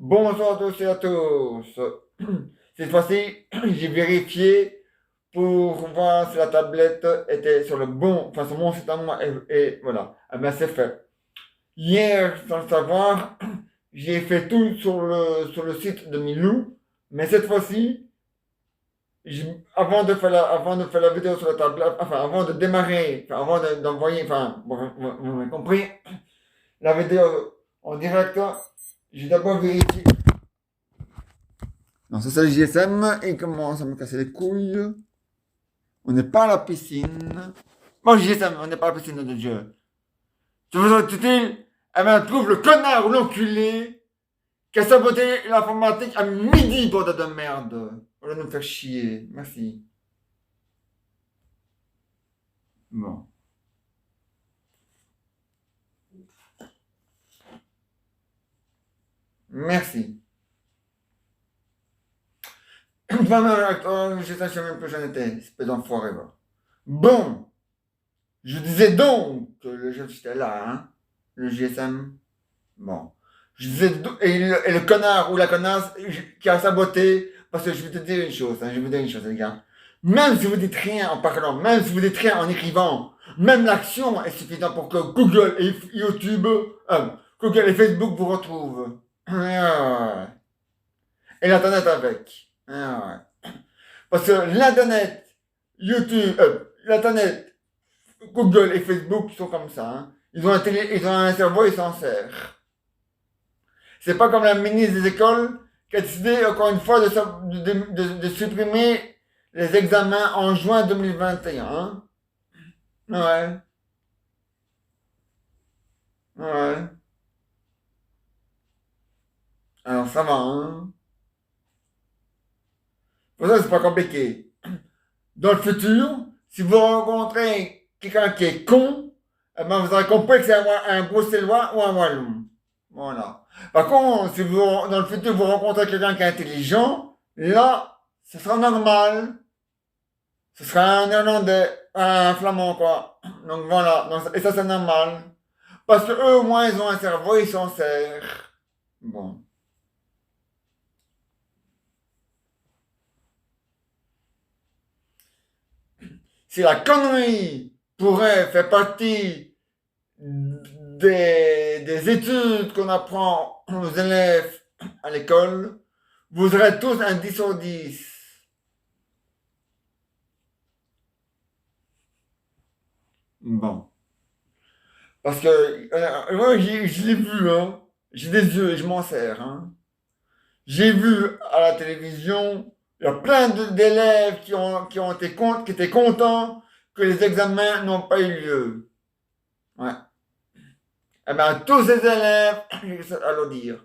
Bonsoir à tous et à tous. Cette fois-ci, j'ai vérifié pour voir si la tablette était sur le bon, enfin sur mon site à moi, et voilà. Ah ben c'est fait. Hier, sans le savoir, j'ai fait tout sur le site de Milou, mais cette fois-ci, avant de faire la vidéo sur la tablette, enfin avant de démarrer, enfin avant d'envoyer, enfin, vous m'avez compris, la vidéo en direct, j'ai d'abord vérifié. Non, ça c'est le GSM, il commence à me casser les couilles. On n'est pas à la piscine. Bon, GSM, on n'est pas à la piscine de Dieu. Tu veux être utile? Eh bien, trouve le connard ou l'enculé qui a saboté l'informatique à midi, bordel de merde. On va nous faire chier. Merci. Bon. Merci. Enfin, non, je sais même plus où j'en étais. Espèce d'enfoiré, va. Bon. Je disais donc que le jeu était là, hein. Le GSM. Bon. Je disais, et le connard ou la connasse qui a saboté, parce que je vais te dire une chose, hein, je vais vous dire une chose, les gars. Même si vous dites rien en parlant, même si vous dites rien en écrivant, même l'action est suffisante pour que Google et YouTube, Google et Facebook vous retrouvent. Ah ouais. Et l'Internet avec. Ah ouais. Parce que l'Internet, YouTube, l'Internet, Google et Facebook sont comme ça. Hein. Ils ont un cerveau, ils s'en servent. C'est pas comme la ministre des écoles qui a décidé encore une fois de supprimer les examens en juin 2021. Hein. Ouais, ouais. Alors ça va, hein. Pour ça, c'est pas compliqué. Dans le futur, si vous rencontrez quelqu'un qui est con, eh ben vous aurez compris que c'est un Bruxellois ou un Wallon. Voilà. Par contre, si vous, dans le futur, vous rencontrez quelqu'un qui est intelligent, là, ce sera normal. Ce sera un Néerlandais, un Flamand, quoi. Donc voilà, et ça c'est normal. Parce que eux, au moins, ils ont un cerveau, ils s'en servent. Bon. Si la connerie pourrait faire partie des études qu'on apprend aux élèves à l'école, vous aurez tous un 10 sur 10. Bon. Parce que, moi, je l'ai vu, hein. J'ai des yeux et je m'en sers, hein. J'ai vu à la télévision, il y a plein d'élèves qui ont été qui étaient contents que les examens n'ont pas eu lieu. Ouais. Eh bien, tous ces élèves, à leur dire,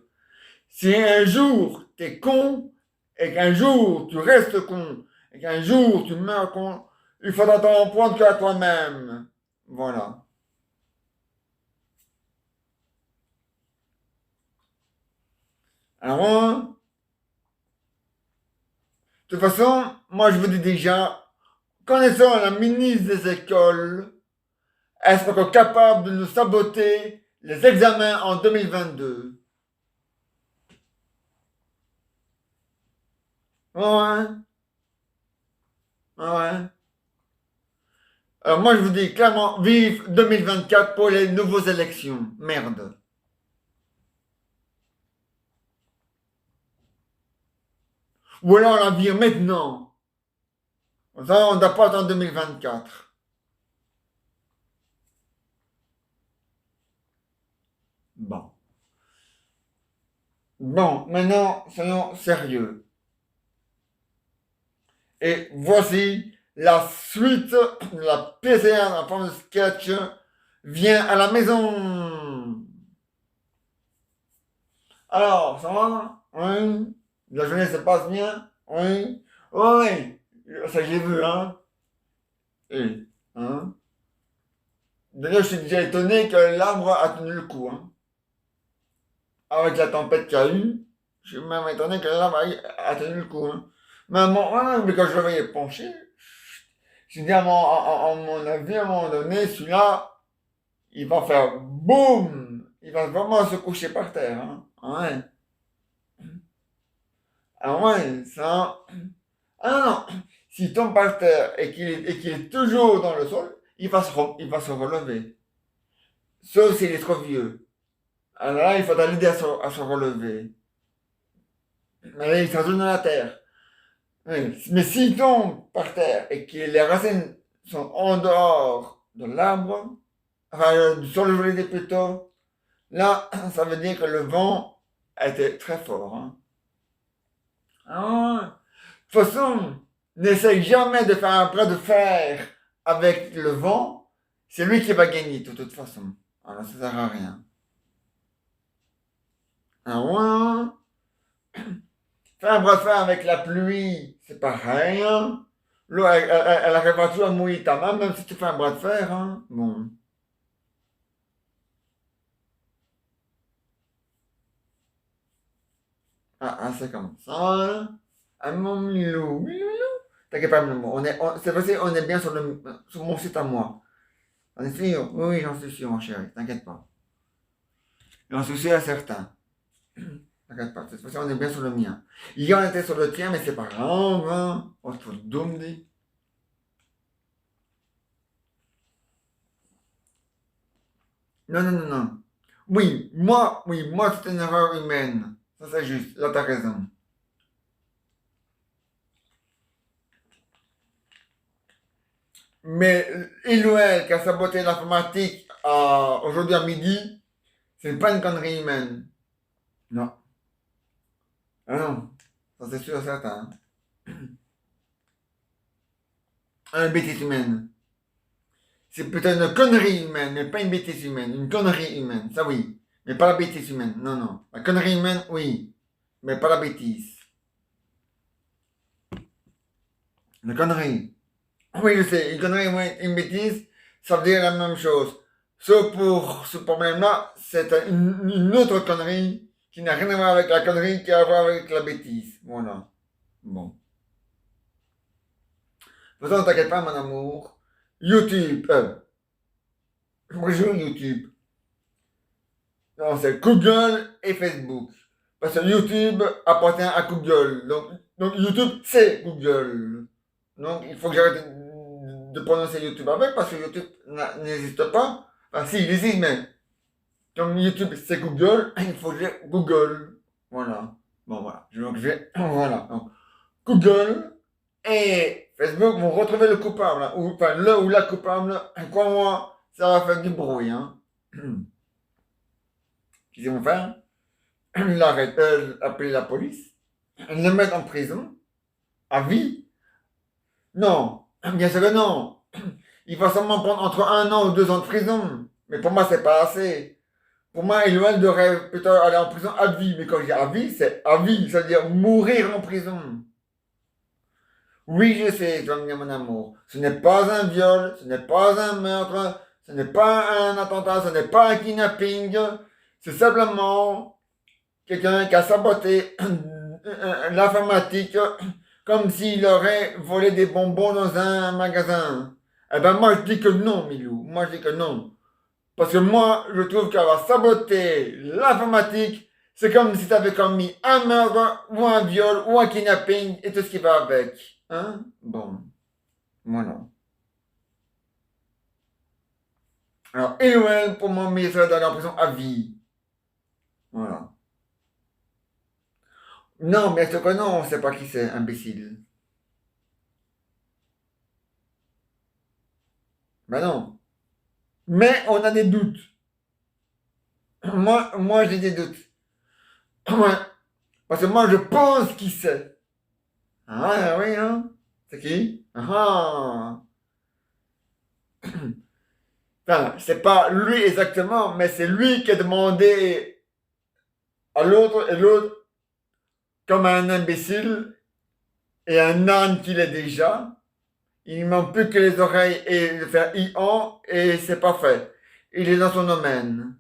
si un jour t'es con, et qu'un jour tu restes con, et qu'un jour tu meurs con, il faudra t'en prendre qu'à toi-même. Voilà. Alors, de toute façon, moi je vous dis déjà, connaissant la ministre des écoles, elle sera encore capable de nous saboter les examens en 2022. Ouais, ouais. Alors moi je vous dis clairement, vive 2024 pour les nouvelles élections. Merde. Ou alors on la vire maintenant. Ça, on ne doit pas attendre 2024. Bon. Bon, maintenant, soyons sérieux. Et voici la suite de la PCR en forme de sketch vient à la maison. Alors, ça va? Oui. La journée se passe bien? Oui. Oui. Ça, j'ai vu, hein? Et, hein? D'ailleurs, je suis déjà étonné que l'arbre a tenu le coup, hein. Avec la tempête qu'il y a eu, je suis même étonné que l'arbre a tenu le coup, hein. Mais, mais quand je le voyais pencher, j'ai dit à mon avis, à un moment donné, celui-là, il va faire boum! Il va vraiment se coucher par terre, hein. Ouais. Ah ouais, ça... Ah non, non. S'il tombe par terre et qu'il est toujours dans le sol, il va se relever. Sauf s'il est trop vieux. Alors là, il faudra l'aider à se relever. Mais là, il se retourne dans la terre. Oui. Mais s'il tombe par terre et que les racines sont en dehors de l'arbre, enfin, sur le volet des plutôt, là, ça veut dire que le vent était très fort. Hein. Ah, de toute façon, n'essaye jamais de faire un bras de fer avec le vent. C'est lui qui va gagner, de toute façon. Alors, ça sert à rien. Ah ouais. Faire un bras de fer avec la pluie, c'est pareil. Hein. L'eau, elle arrivera toujours à mouiller ta main, même si tu fais un bras de fer. Hein. Bon. C'est comme ça. Hein. Ah, mon milou. Milou. T'inquiète pas, mon amour. C'est facile, on est bien sur mon site à moi. On est sûr? Oui, oui, j'en suis sûr, mon chéri. T'inquiète pas. J'en suis sûr à certain. T'inquiète pas. Cette fois-ci, on est bien sur le mien. Hier, on était sur le tien, mais c'est pas grave. Hein. On se fout d'homme, dit. Non, non, non, non. Oui, moi, c'est une erreur humaine. Ça, c'est juste. Là, t'as raison. Mais il ou elle qui a saboté l'informatique aujourd'hui à midi, c'est pas une connerie humaine. Non. Ah non. Ça, c'est sûr et certain. Une bêtise humaine. C'est peut-être une connerie humaine, mais pas une bêtise humaine. Une connerie humaine, ça oui. Mais pas la bêtise humaine. Non, non. La connerie humaine, oui. Mais pas la bêtise. La connerie. Oui, je sais. Une connerie, oui, une bêtise, ça veut dire la même chose. Sauf pour ce problème-là, c'est une autre connerie qui n'a rien à voir avec la connerie, qui a à voir avec la bêtise. Voilà. Bon. De toute façon, t'inquiète pas, mon amour. YouTube. Bonjour YouTube. Non, c'est Google et Facebook. Parce que YouTube appartient à Google. Donc YouTube, c'est Google. Donc il faut que j'arrête de prononcer YouTube avec parce que YouTube n'existe pas. Enfin, si, il existe, mais comme YouTube, c'est Google, il faut que j'ai Google. Voilà. Bon, voilà. Donc, voilà. Donc, Google et Facebook vont retrouver le coupable. Hein, ou, enfin, le ou la coupable. Crois-moi, ça va faire du bruit. Hein. Qu'est-ce qu'ils vont faire? L'arrêter, appeler la police, le mettre en prison, à vie. Non, bien sûr que non. Il va seulement prendre entre 1 an ou 2 ans de prison. Mais pour moi, c'est pas assez. Pour moi, il devrait plutôt aller en prison à vie. Mais quand je dis à vie, c'est à vie, c'est-à-dire mourir en prison. Oui, je sais, tu vas me dire mon amour. Ce n'est pas un viol, ce n'est pas un meurtre, ce n'est pas un attentat, ce n'est pas un kidnapping. C'est simplement quelqu'un qui a saboté l'informatique comme s'il aurait volé des bonbons dans un magasin. Eh ben moi je dis que non, Milou. Moi je dis que non. Parce que moi je trouve qu'avoir saboté l'informatique, c'est comme si tu avais commis un meurtre ou un viol ou un kidnapping et tout ce qui va avec. Hein? Bon, voilà. Alors, Eloel, pour moi, mais ça donne l'impression à vie. Voilà. Non, mais ce que non, on sait pas qui c'est, imbécile. Ben non. Mais on a des doutes. Moi j'ai des doutes. Ouais. Parce que moi, je pense qui c'est. Ah, oui, hein? C'est qui? Ah. Enfin, c'est pas lui exactement, mais c'est lui qui a demandé à l'autre, et l'autre, comme un imbécile et un âne qu'il est déjà, il ne manque plus que les oreilles et de faire i-an, et c'est pas fait. Il est dans son domaine.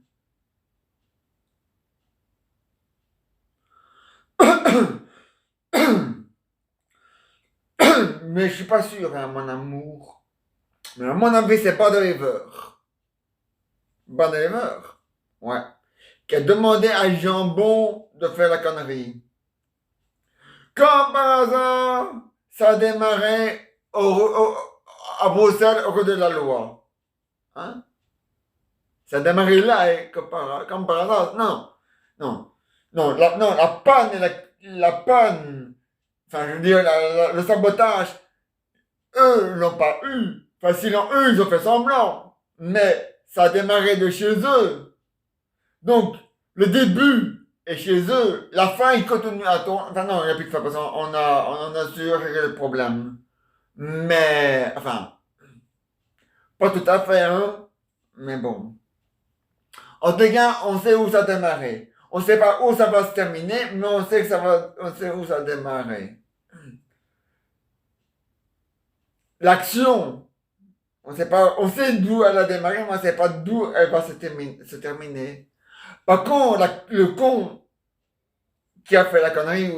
Mais je suis pas sûr, hein, mon amour. Mais à mon avis, c'est pas Driver. Pas Driver. Ouais. Qui a demandé à Jambon de faire la connerie. Comme par hasard, ça a démarré à Bruxelles au côté de la loi. Hein? Ça a démarré là, et comme par hasard. Non, non, non, la panne, la panne, enfin, je veux dire, le sabotage, eux l'ont pas eu. Enfin, sinon, eux, ils ont fait semblant. Mais ça a démarré de chez eux. Donc, le début est chez eux. La fin, ils continuent à tourner. Enfin, non, il n'y a plus de fin, parce qu'on a su régler le problème. Mais, enfin, pas tout à fait, hein. Mais bon. En tout cas, on sait où ça a démarré. On ne sait pas où ça va se terminer, mais on sait que on sait où ça a démarré. L'action, on sait pas, on sait d'où elle a démarré, mais on ne sait pas d'où elle va se terminer. Par contre, le con qui a fait la connerie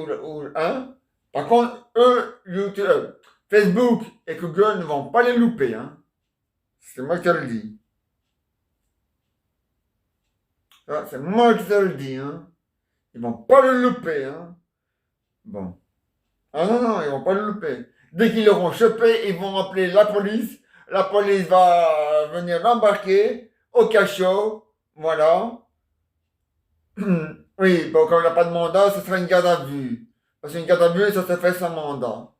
hein, par contre, eux, YouTube, Facebook et Google ne vont pas les louper, hein. C'est moi qui te le dis. C'est moi qui te le dis, hein. Ils vont pas le louper, hein. Bon. Ah non, non, ils vont pas le louper. Dès qu'ils l'auront chopé, ils vont appeler la police. La police va venir l'embarquer au cachot. Voilà. Oui, bon, comme il n'a pas de mandat, ce sera une garde à vue. Parce qu'une garde à vue, ça se fait sans mandat.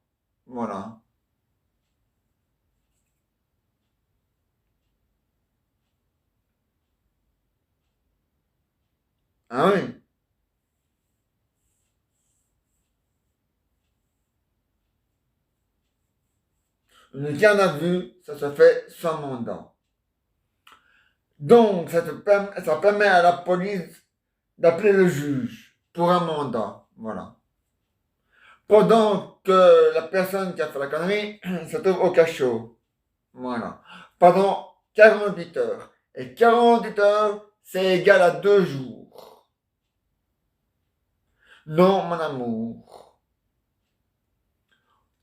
Voilà. Ah oui. Une garde à vue, ça se fait sans mandat. Donc, ça permet à la police d'appeler le juge pour un mandat. Voilà. Pendant que la personne qui a fait la connerie se trouve au cachot. Voilà. Pendant 48 heures. Et 48 heures, c'est égal à 2 jours. Non, mon amour.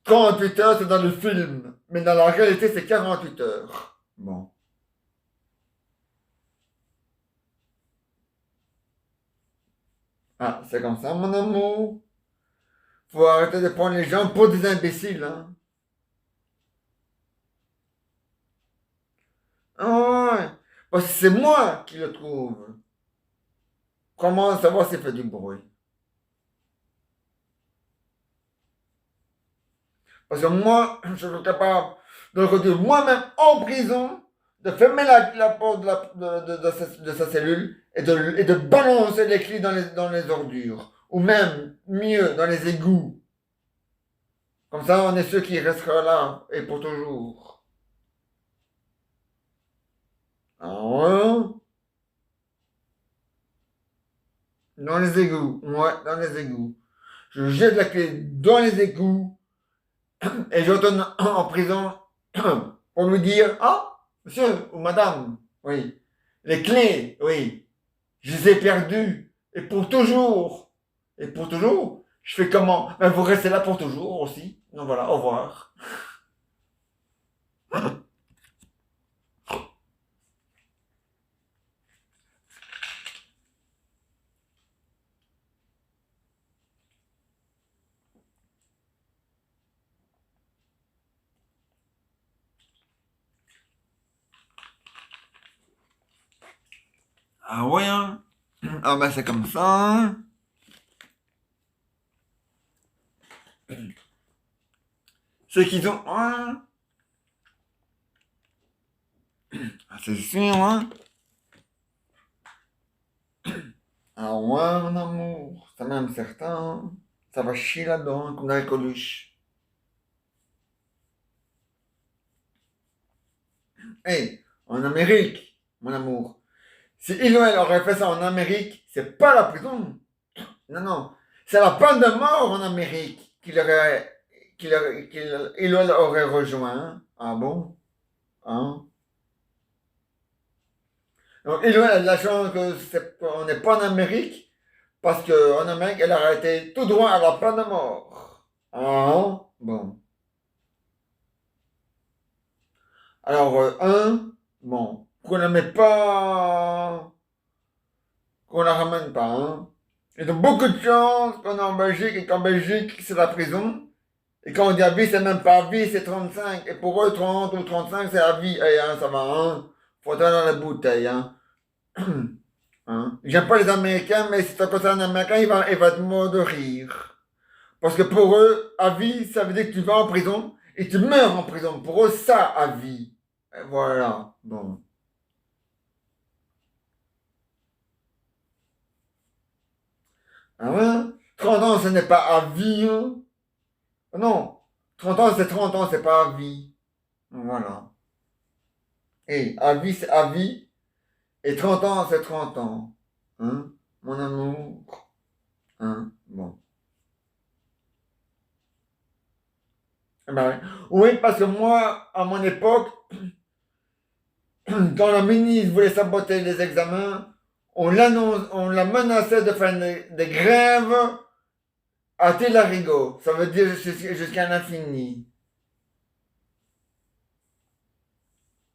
48 heures, c'est dans le film. Mais dans la réalité, c'est 48 heures. Bon. Ah, c'est comme ça, mon amour. Faut arrêter de prendre les gens pour des imbéciles, hein. Ah ouais. Parce que c'est moi qui le trouve. Comment savoir s'il fait du bruit? Parce que moi, je suis capable de le retrouver moi-même en prison, de fermer la porte de sa cellule et de balancer les clés dans les ordures. Ou même, mieux, dans les égouts. Comme ça, on est sûr qu'il restera là et pour toujours. Ah ouais? Dans les égouts. Ouais, dans les égouts. Je jette la clé dans les égouts et je retourne en prison pour lui dire, ah, monsieur ou madame, oui, les clés, oui, je les ai perdues et pour toujours. Et pour toujours, je fais comment? Ben, vous restez là pour toujours aussi. Donc voilà, au revoir. Ah ouais, hein? Ah ben c'est comme ça, hein. C'est qu'ils ont... Hein? Ah, c'est sûr, hein? Ah ouais, mon amour, c'est même certain. Ça va chier là-dedans, comme dans les coluches. Hey, en Amérique, mon amour. Si il ou elle aurait fait ça en Amérique, c'est pas la prison. Non, non. C'est la peine de mort en Amérique il ou elle aurait rejoint, hein. Ah bon? Hein? Donc, il ou elle a de la chance qu'on n'est pas en Amérique, parce qu'en Amérique, elle aurait été tout droit à la peine de mort. Ah, bon. Alors, bon, qu'on ne met pas, qu'on la ramène pas, hein. Ils ont beaucoup de chance qu'on est en Belgique et qu'en Belgique, c'est la prison. Et quand on dit à vie, c'est même pas à vie, c'est 35. Et pour eux, 30 ou 35, c'est à vie. Eh, hein, ça va, hein. Faut être dans la bouteille, hein. Hein. J'aime pas les Américains, mais si tu concerne un Américain, il va te mordre de rire. Parce que pour eux, à vie, ça veut dire que tu vas en prison et tu meurs en prison. Pour eux, ça, à vie. Et voilà. Bon. Ah ouais? 30 ans, ce n'est pas à vie, hein. Non. 30 ans, c'est 30 ans, c'est pas à vie. Voilà. Et à vie, c'est à vie. Et 30 ans, c'est 30 ans. Hein? Mon amour. Hein? Bon. Eh ben, oui, parce que moi, à mon époque, quand la ministre voulait saboter les examens, on la menaçait de faire des grèves à Télarigot. Ça veut dire jusqu'à l'infini.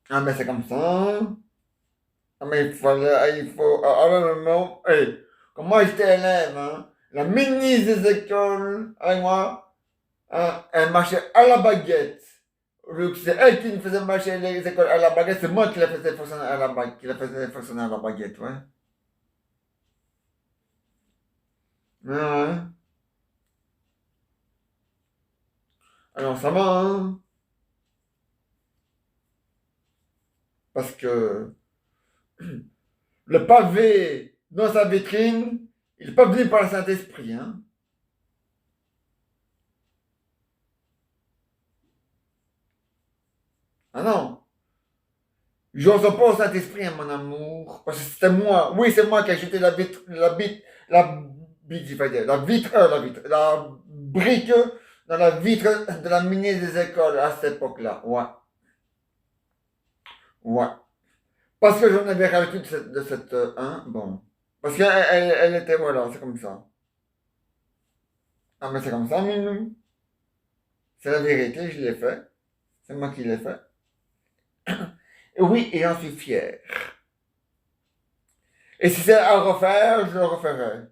Ah, mais c'est comme ça. Ah, mais il faut, à un moment, hey, quand moi j'étais élève, hein, la ministre des écoles, avec moi, hein, elle marchait à la baguette. C'est elle qui nous faisait marcher les écoles à la baguette, c'est moi qui la faisais fonctionner à la baguette, qui la faisait fonctionner à la baguette, ouais. Ouais, ouais. Alors ça va, hein, parce que le pavé dans sa vitrine, il n'est pas venu par le Saint-Esprit, hein. Ah non, je n'en pas au Saint-Esprit, hein, mon amour, parce que c'était moi, oui, c'est moi qui ai jeté la vitre, la brique dans la vitre de la ministre des écoles à cette époque-là, ouais, ouais. Parce que j'en avais ras de cette hein, bon. Parce qu'elle elle était, voilà, c'est comme ça. Ah, mais c'est comme ça, Minou. C'est la vérité, je l'ai fait. C'est moi qui l'ai fait. Et oui, et j'en suis fier. Et si c'est à refaire, je le referai.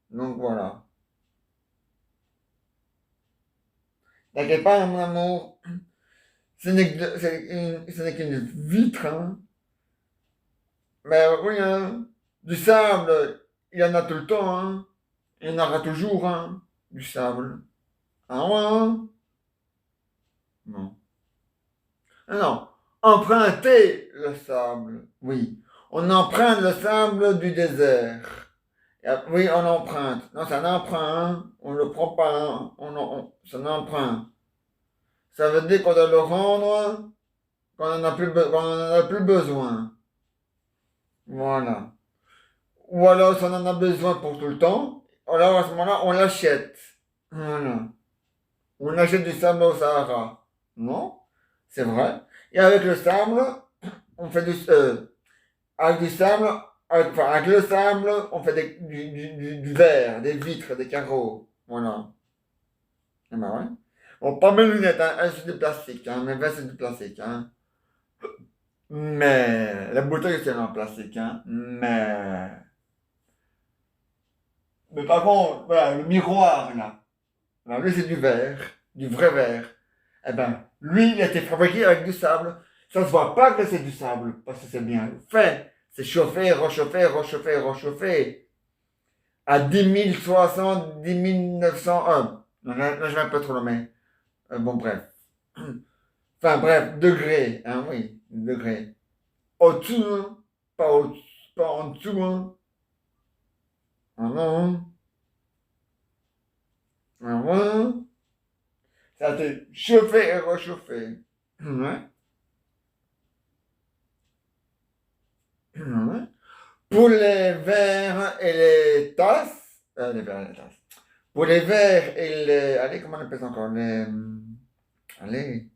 Donc voilà. T'inquiète pas, mon amour. Ce n'est qu'une vitre, hein. Mais oui, hein. Du sable, il y en a tout le temps, hein. Il y en aura toujours, hein. Du sable. Ah ouais, hein. Non. Ah non. Emprunter le sable. Oui. On emprunte le sable du désert. Oui, on emprunte. Non, c'est un emprunt, hein. On ne le prend pas, hein. C'est un emprunt. Ça veut dire qu'on doit le rendre quand on en a plus besoin. Voilà. Ou alors, si on en a besoin pour tout le temps, alors à ce moment-là, on l'achète. Voilà. On achète du sable au Sahara. Non? C'est vrai. Et avec le sable, on fait avec du sable, avec le sable, on fait du verre, des vitres, des carreaux. Voilà. Eh ben ouais. Bon, pas mes lunettes, hein. Elles, c'est du plastique, hein. Mes verres, c'est du plastique, hein. Mais la bouteille, c'est en plastique, hein. Mais par contre, voilà, le miroir, là. Alors, lui, c'est du verre, du vrai verre. Eh ben, lui, il a été fabriqué avec du sable. Ça se voit pas que c'est du sable, parce que c'est bien fait. C'est chauffé, rechauffé, rechauffé, rechauffé. À 10 060, 10 901. Là, je vais un peu trop loin. Bon, bref. Enfin, bref, degré, hein, oui, degré. Au-dessus, hein, pas en dessous, hein. Ah non, ah ouais. Ça a été chauffé et rechauffé. Ouais, ouais. Pour les verres et les tasses, les verres et les tasses. Pour les verres et les, allez, comment on appelle ça encore? Allez,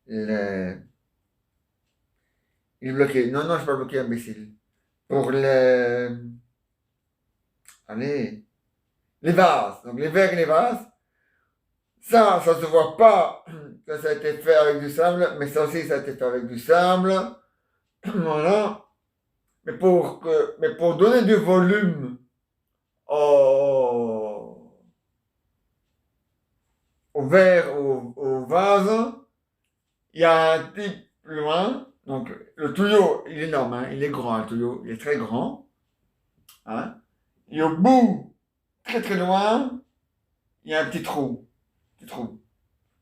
les, il est bloqué. Non, non, je suis pas bloqué, imbécile. Pour allez, les vases. Donc les verres et les vases, ça se voit pas que ça a été fait avec du sable, mais ça aussi, ça a été fait avec du sable. Voilà. Mais pour donner du volume au, au verre, au vase, il y a un type plus loin. Donc, le tuyau, il est énorme, hein, il est grand, le tuyau, il est très grand. Hein. Et au bout, très très loin, il y a un petit trou. Petit trou.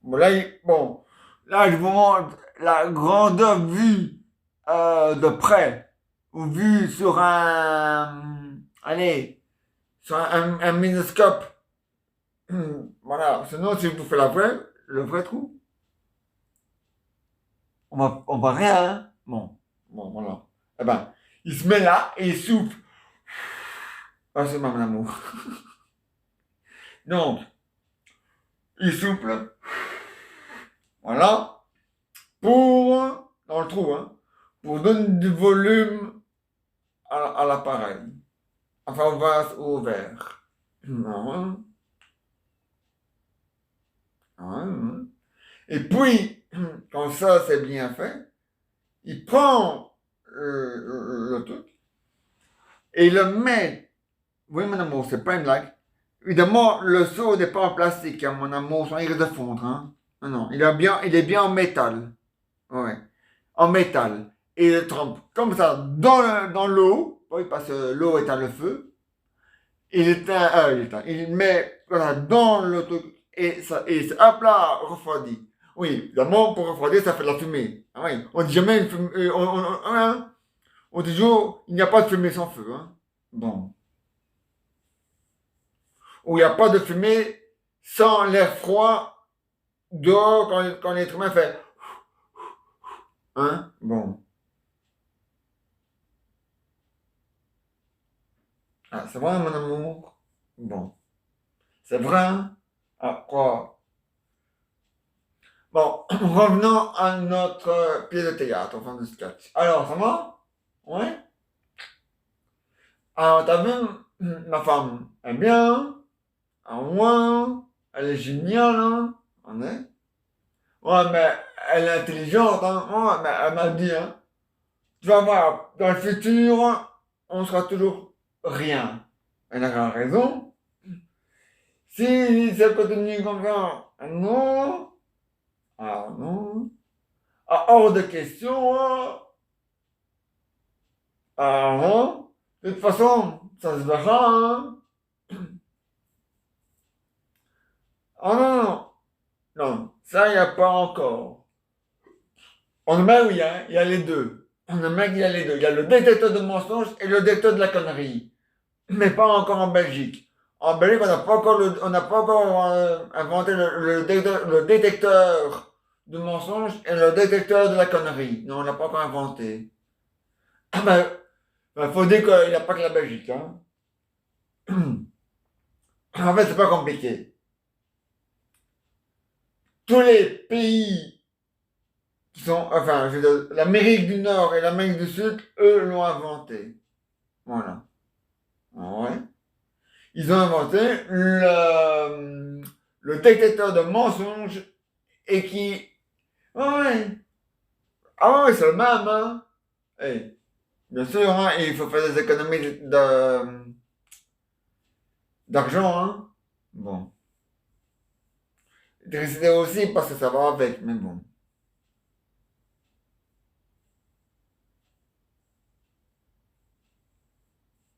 Bon, bon, là, je vous montre la grandeur vue de près, ou vue sur allez, sur un minoscope. Voilà, sinon, si vous faites le vrai trou, on voit rien. Hein. Bon, voilà. Eh ben, il se met là et il souffle. Ah, c'est mon amour. Donc, il souffle. Voilà. Dans le trou, hein, pour donner du volume à l'appareil. Enfin, au vase ou au verre. Non. Non. Et puis, quand ça c'est bien fait, il prend le truc et il le met. Oui, mon amour, c'est pas une blague. Évidemment, le seau n'est pas en plastique, hein, mon amour, sinon il risque de fondre. Hein. Non, il est bien en métal. Ouais. En métal. Et il le trempe comme ça dans l'eau. Oui, parce que l'eau éteint le feu. Il met voilà, dans le truc et hop là, refroidit. Oui, évidemment, pour refroidir, ça fait de la fumée. Ah oui, on dit jamais une fumée, hein, on dit toujours, il n'y a pas de fumée sans feu. Hein. Bon. Ou il n'y a pas de fumée sans l'air froid dehors quand l'être humain fait. Hein? Bon. Ah, c'est vrai, mon amour? Bon. C'est vrai, hein? Ah, quoi? Bon, revenons à notre pièce de théâtre, enfin de sketch. Alors, ça va? Ouais? Alors, t'as vu, ma femme, elle est bien, ouais, elle est géniale, hein? On est? Ouais, mais elle est intelligente, hein? Ouais, mais elle m'a dit, hein? Tu vas voir, dans le futur, on sera toujours rien. Elle a raison. Si ça continue comme ça, non, ah non, ah, hors de question, hein. Ah non, de toute façon, ça se verra, hein. Ah non, non, ça, il n'y a pas encore. En Amérique, oui, hein, il y a les deux. En Amérique, il y a les deux. Il y a le détecteur de mensonges et le détecteur de la connerie. Mais pas encore en Belgique. En Belgique, on n'a pas encore inventé le détecteur de mensonges et le détecteur de la connerie. Non, on l'a pas encore inventé. Ah ben, faut dire qu'il n'y a pas que la Belgique. Hein. En fait, c'est pas compliqué. Tous les pays qui sont, enfin, je veux dire, l'Amérique du Nord et l'Amérique du Sud, eux l'ont inventé. Voilà. Ah ouais. Ils ont inventé le détecteur de mensonges et qui, ah ouais, ah ouais, c'est le même, hein. Eh, bien sûr, hein, il faut faire des économies d'argent, hein. Bon. L'électricité aussi, parce que ça va avec, mais bon.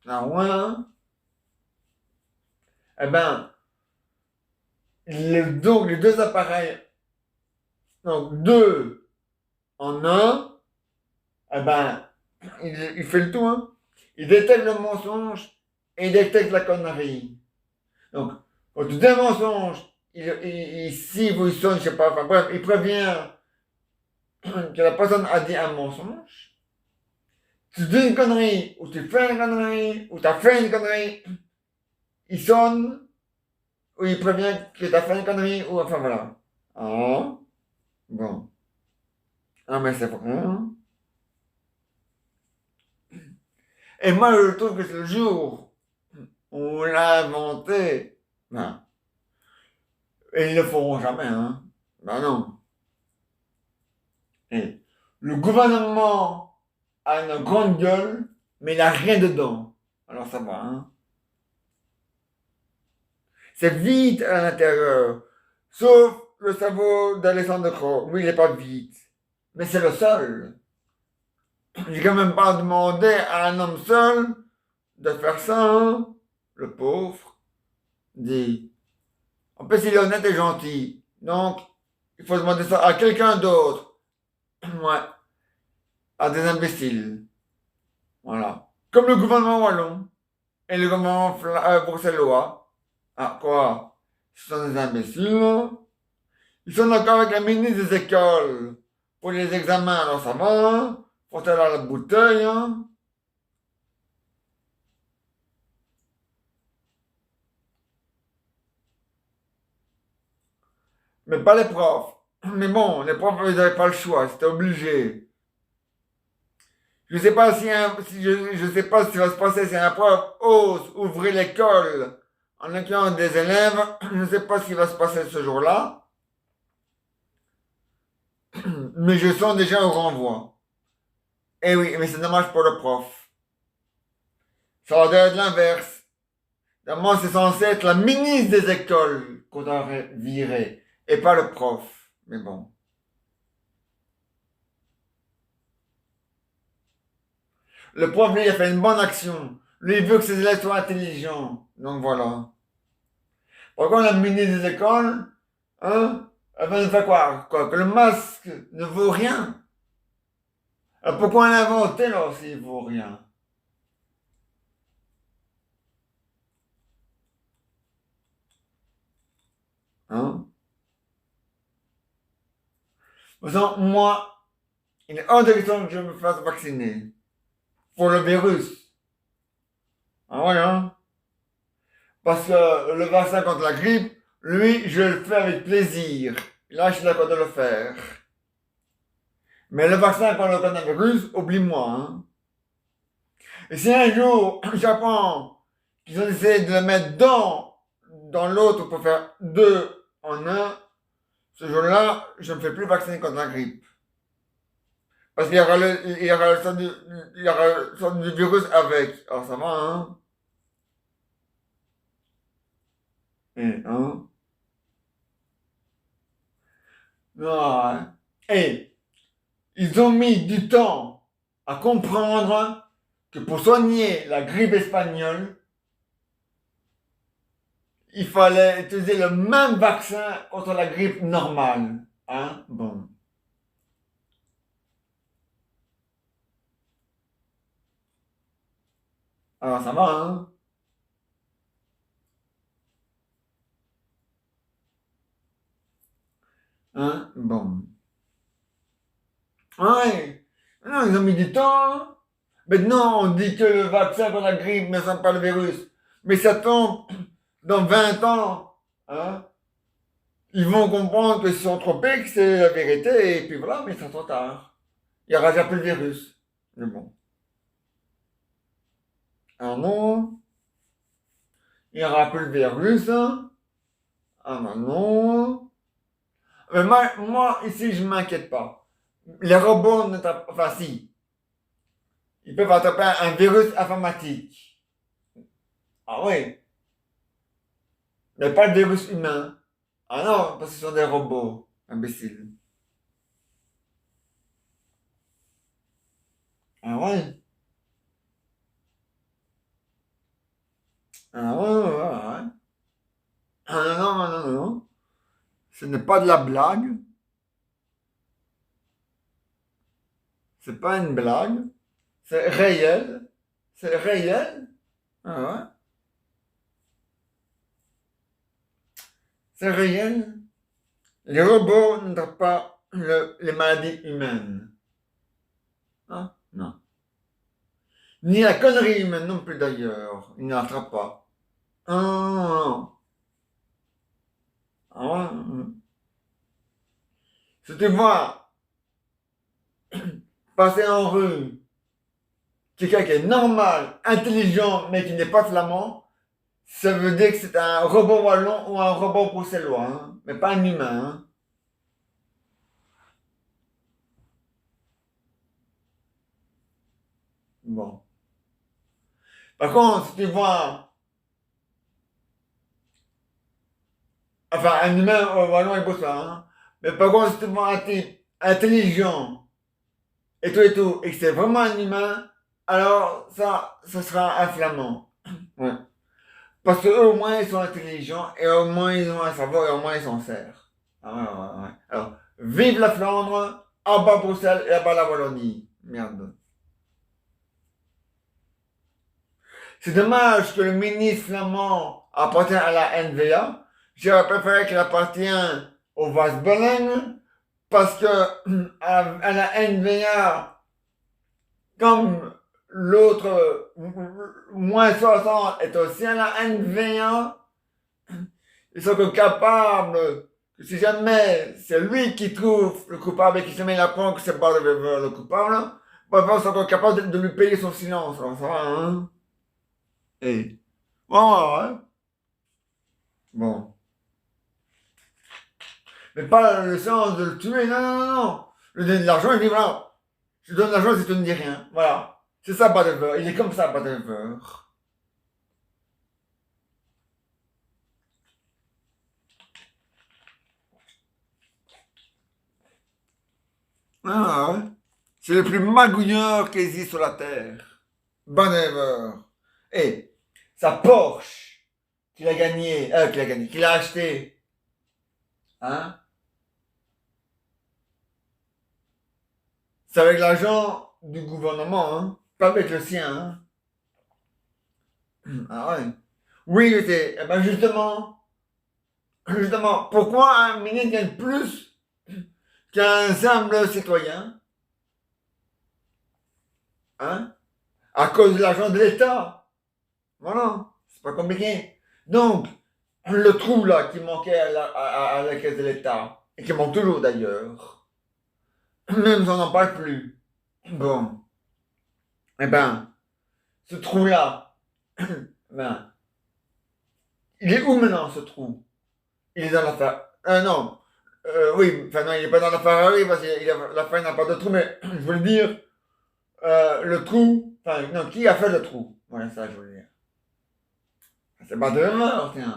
Ah ouais, hein. Eh ben, donc les deux appareils, donc deux en un, eh ben, il fait le tout, hein. Il détecte le mensonge et il détecte la connerie. Donc, quand tu dis un mensonge, il cible ou il sonne, je sais pas, enfin bref, il prévient que la personne a dit un mensonge. Tu dis une connerie, ou tu fais une connerie, ou tu as fait une connerie, il sonne, ou il prévient que tu as fait une connerie, ou enfin voilà. Ah, bon. Ah, mais c'est vrai, hein. Et moi, je trouve que c'est le jour où on l'a inventé, ben, et ils ne le feront jamais, hein. Ben non. Et le gouvernement a une grande gueule, mais il n'a rien dedans. Alors ça va, hein. C'est vide à l'intérieur. Sauf le cerveau d'Alexandre Croc. Oui, il n'est pas vide. Mais c'est le seul. J'ai quand même pas demandé à un homme seul de faire ça, hein. Le pauvre dit. En plus, il est honnête et gentil. Donc, il faut demander ça à quelqu'un d'autre. Ouais, à des imbéciles. Voilà. Comme le gouvernement wallon et le gouvernement bruxellois. Ah, quoi? Ce sont des imbéciles, hein. Ils sont d'accord avec la ministre des écoles pour les examens, alors ça va, hein? Faut aller à la bouteille, hein? Mais pas les profs. Mais bon, les profs, ils n'avaient pas le choix, c'était obligé. Je sais pas je sais pas ce qui va se passer si un prof ose ouvrir l'école en accueillant des élèves. Je ne sais pas ce qui va se passer ce jour-là. Mais je sens déjà au renvoi. Eh oui, mais c'est dommage pour le prof. Ça va être l'inverse. Moi, c'est censé être la ministre des écoles qu'on aurait viré, et pas le prof. Mais bon. Le prof, lui, il a fait une bonne action. Lui, il veut que ses élèves soient intelligents. Donc voilà. Par contre, la ministre des écoles, hein, elle va nous faire croire, quoi, que le masque ne vaut rien. Alors pourquoi l'inventer, là, s'il vaut rien? Hein? De toute façon, moi, il est hors de question que je me fasse vacciner. Pour le virus. Ah ouais, hein? Parce que le vaccin contre la grippe, lui, je le fais avec plaisir. Là, je suis d'accord de le faire. Mais le vaccin contre le coronavirus, oublie-moi, hein. Et si un jour, j'apprends qu'ils ont essayé de le mettre dans l'autre pour faire deux en un, ce jour-là, je ne me fais plus vacciner contre la grippe. Parce il y aura le sang il y aura le sang du virus avec. Alors ça va, hein? Hein? Non, hein? Et ils ont mis du temps à comprendre que pour soigner la grippe espagnole, il fallait utiliser le même vaccin contre la grippe normale. Hein? Bon. Alors ça va, hein? Hein? Bon. Ouais. Non, ils ont mis du temps, hein. Maintenant, on dit que le vaccin contre la grippe ne sent pas le virus. Mais ça tombe dans 20 ans. Hein? Ils vont comprendre qu'ils se sont trompés, que c'est la vérité, et puis voilà, mais c'est trop tard. Il n'y aura déjà plus le virus. Mais bon. Ah non, il n'y aura plus le virus, hein. Ah bah non. Mais moi, ici, je ne m'inquiète pas. Les robots ne tapent, enfin si, ils peuvent attraper un virus informatique. Ah oui, mais pas le virus humain. Ah non, parce que ce sont des robots, imbéciles. Ah ouais, ah ouais, ouais, ouais, ouais. Ah non, non, non, non, non. Ce n'est pas de la blague, c'est pas une blague, c'est réel, c'est réel. Ah ouais, c'est réel. Les robots ne traitent pas les maladies humaines. Hein? Non. Ni la connerie humaine non plus d'ailleurs. Ils ne l'attrapent pas. Ah, non. Ah ouais, si tu vois passer en rue quelqu'un qui est normal, intelligent, mais qui n'est pas flamand, ça veut dire que c'est un robot wallon ou un robot bruxellois, hein, mais pas un humain. Hein. Bon. Par contre, si tu vois Enfin, un humain, vraiment, il pose pas, hein. Mais par contre, si tu vois un type intelligent et tout, et que c'est vraiment un humain, alors ça sera un flamand. Ouais. Parce qu'eux, au moins, ils sont intelligents, et au moins, ils ont un savoir, et au moins, ils s'en servent. Ah, ouais, ouais, ouais. Alors, vive la Flandre, à bas Bruxelles et à bas la Wallonie. Merde. C'est dommage que le ministre flamand appartient à la NVA. J'aurais préféré qu'il appartienne au Vasbelen, parce que à la NVA, comme l'autre moins 60 est aussi à la NVA, ils sont capables, que si jamais c'est lui qui trouve le coupable et qui se met la prendre que c'est pas le coupable, bah, ils sont encore capables de lui payer son silence. Alors, ça va, hein? Et, ouais, ouais, ouais. Bon. Mais pas le sens de le tuer, non, non, non, non. Je lui donne de l'argent, il dit voilà, je te donne de l'argent si tu ne dis rien. Voilà. C'est ça, Badever. Il est comme ça, Badever. Ah, ouais. C'est le plus magouilleur qui existe sur la Terre. Badever. Et sa Porsche qu'il a acheté, hein, c'est avec l'argent du gouvernement, hein, pas avec le sien, hein. Ah ouais. Oui, j'étais, eh ben justement, pourquoi un ministre gagne plus qu'un simple citoyen, hein, à cause de l'argent de l'État? Voilà, c'est pas compliqué. Donc, le trou là qui manquait à la caisse de l'État, et qui manque toujours d'ailleurs, même si on n'en parle plus. Bon, eh ben, ce trou-là, ben, il est où maintenant ce trou? Il est dans la Ferrari. Non, oui, enfin non, il n'est pas dans la Ferrari parce que la Ferrari n'a pas de trou, mais je voulais dire, le trou, enfin non, qui a fait le trou? Voilà, ça je voulais dire. C'est pas de mort, tiens.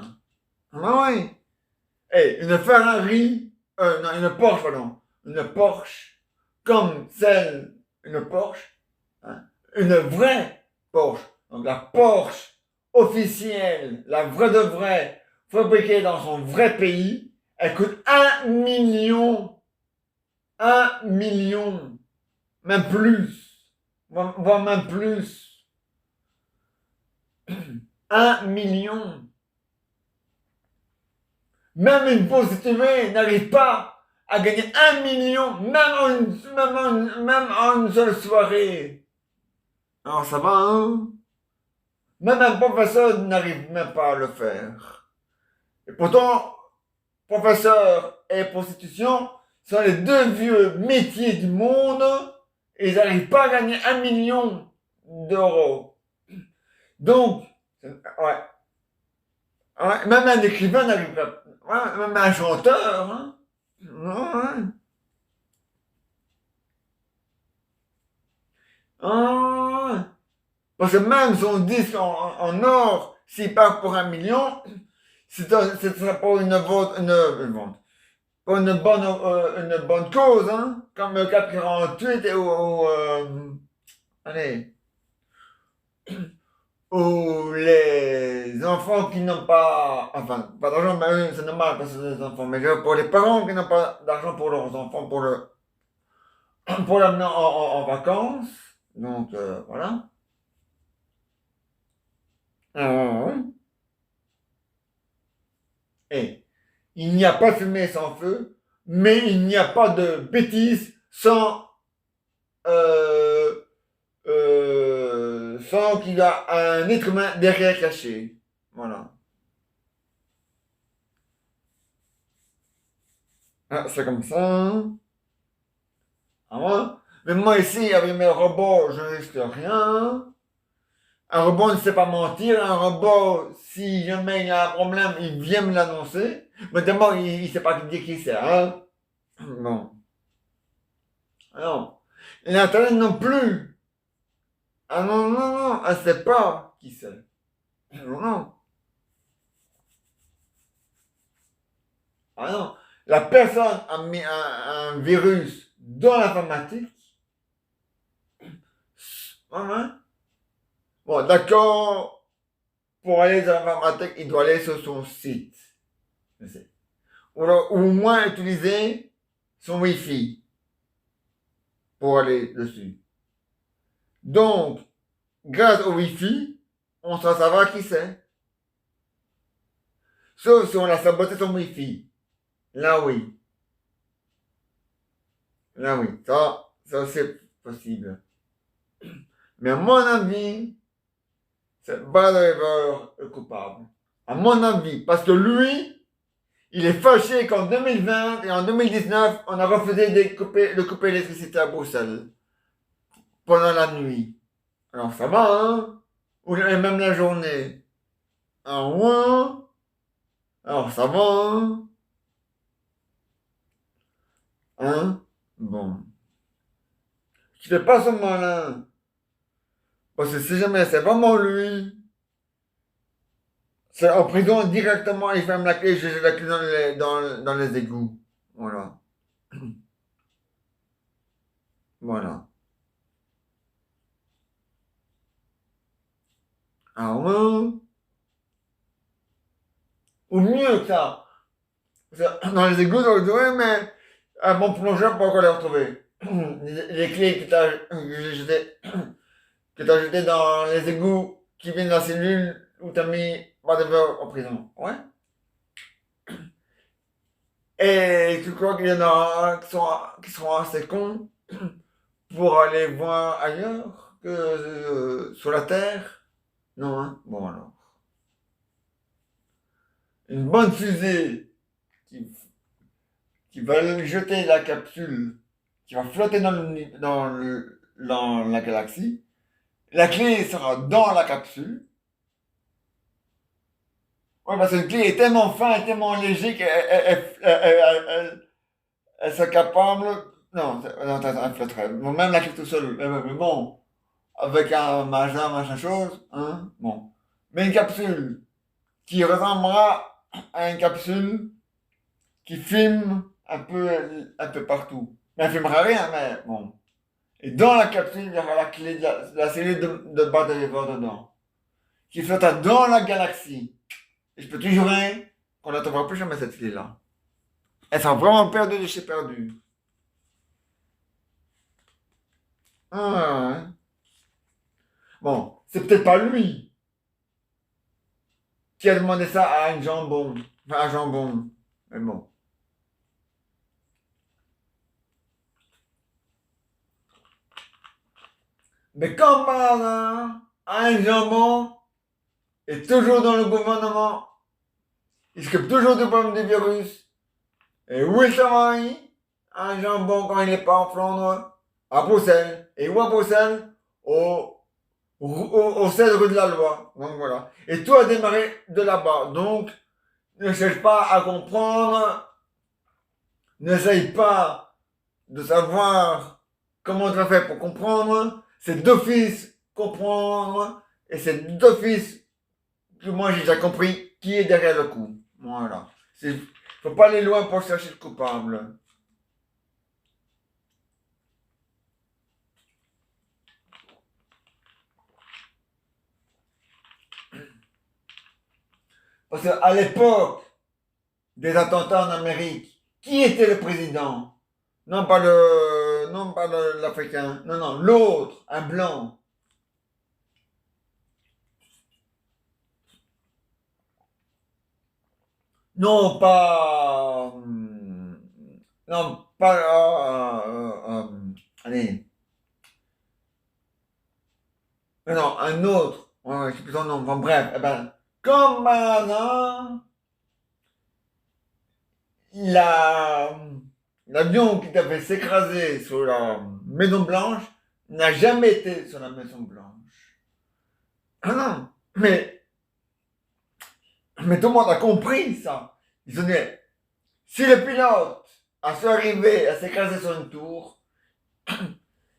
Ah oui. Eh, une Ferrari, non, une Porsche, pardon. Une Porsche, comme celle, une Porsche, hein, une vraie Porsche. Donc la Porsche officielle, la vraie de vraie, fabriquée dans son vrai pays, elle coûte 1 million. 1 million. Même plus. Voire même plus. 1 million. Même une prostituée n'arrive pas à gagner 1 million, même en une seule soirée. Alors ça va, hein? Même un professeur n'arrive même pas à le faire. Et pourtant, professeur et prostitution sont les deux vieux métiers du monde et ils n'arrivent pas à gagner 1 million d'euros. Donc, ouais, ouais, même un écrivain n'arrive pas, ouais, même un chanteur, hein? Ouais. Ah, parce que même son disque en or, s'il part pour 1 million, c'est pour pour une bonne cause, hein, comme le 448 allez, ou les enfants qui n'ont pas, enfin, pas d'argent, mais c'est normal parce que c'est des enfants, mais pour les parents qui n'ont pas d'argent pour leurs enfants, pour l'amener en vacances, donc voilà. Ah, et il n'y a pas de fumée sans feu, mais il n'y a pas de bêtises euh, sans qu'il y a un être humain derrière caché. Voilà. Ah, c'est comme ça, hein. Ah ouais. Mais moi ici, avec mes robots, je ne risque rien. Un robot ne sait pas mentir. Un robot, si jamais il a un problème, il vient me l'annoncer. Mais d'abord, il ne sait pas dire qui c'est, hein. Bon. Alors, l'Internet non plus. Ah non, non, non, elle ne sait pas. Qui c'est? Non, non. Ah non, la personne a mis un virus dans l'informatique. Hein? Bon, d'accord, pour aller dans l'informatique, il doit aller sur son site. Je sais. Ou, alors, ou au moins utiliser son Wi-Fi pour aller dessus. Donc, grâce au Wi-Fi, on s'en savoir qui c'est. Sauf si on a saboté son Wi-Fi. Là, oui. Là, oui. Ça c'est possible. Mais à mon avis, c'est Bad Driver le coupable. À mon avis. Parce que lui, il est fâché qu'en 2020 et en 2019, on a refusé de couper l'électricité à Bruxelles. Pendant la nuit. Alors ça va, hein? Ou même la journée. Ah ouais? Alors ça va, hein? Hein? Bon. Tu fais pas ce malin. Parce que si jamais c'est vraiment lui, c'est en prison directement, il ferme la clé, je jette la clé dans les égouts. Voilà. Voilà. Ah ouais? Ou mieux que ça. Dans les égouts, on dit, mais mon plongeur peut encore les retrouver. Les clés que t'as jeté dans les égouts qui viennent de la cellule où t'as mis whatever en prison. Ouais. Et tu crois qu'il y en a qui sont assez cons pour aller voir ailleurs que sur la Terre? Non, hein? Bon alors. Une bonne fusée qui, qui va jeter la capsule, qui va flotter dans la galaxie. La clé sera dans la capsule. Ouais, parce que la clé est tellement fin, tellement léger qu'elle serait capable. Non, non, elle flotterait. Bon, même la clé tout seul. Mais bon, avec un machin chose, hein, bon. Mais une capsule qui ressemblera à une capsule qui filme un peu partout. Mais elle filmera rien, mais bon. Et dans la capsule, il y aura la clé de la cellule de bas de l'effort dedans. Qui flottera dans la galaxie. Et je peux te jurer qu'on ne trouvera plus jamais cette clé-là. Elle sera vraiment perdue de chez perdu. Ah, ouais. Bon, c'est peut-être pas lui qui a demandé ça à un jambon. Enfin, à un jambon. Mais bon. Mais comme par hasard, un jambon est toujours dans le gouvernement. Il s'occupe toujours du problème des virus. Et où il travaille? Un jambon quand il n'est pas en Flandre, à Bruxelles. Et où à Bruxelles? Au 16 rue de la Loi. Donc voilà. Et tout a démarré de là-bas. Donc, ne cherche pas à comprendre. N'essaye pas de savoir comment tu as fait pour comprendre. C'est d'office comprendre. Et c'est d'office que moi j'ai déjà compris qui est derrière le coup. Voilà. Faut pas aller loin pour chercher le coupable. Parce qu'à l'époque des attentats en Amérique, qui était le président? Non pas l'Africain. Non, non, l'autre, un blanc. Non, pas. Non, pas. Allez. Non, un autre. Ouais, je sais plus son nom. Bon, bref, eh ben, comme maintenant, la, l'avion qui devait s'écraser sur la Maison Blanche n'a jamais été sur la Maison Blanche. Ah non, mais tout le monde a compris ça. Ils ont dit, si le pilote a su arriver à s'écraser sur une tour,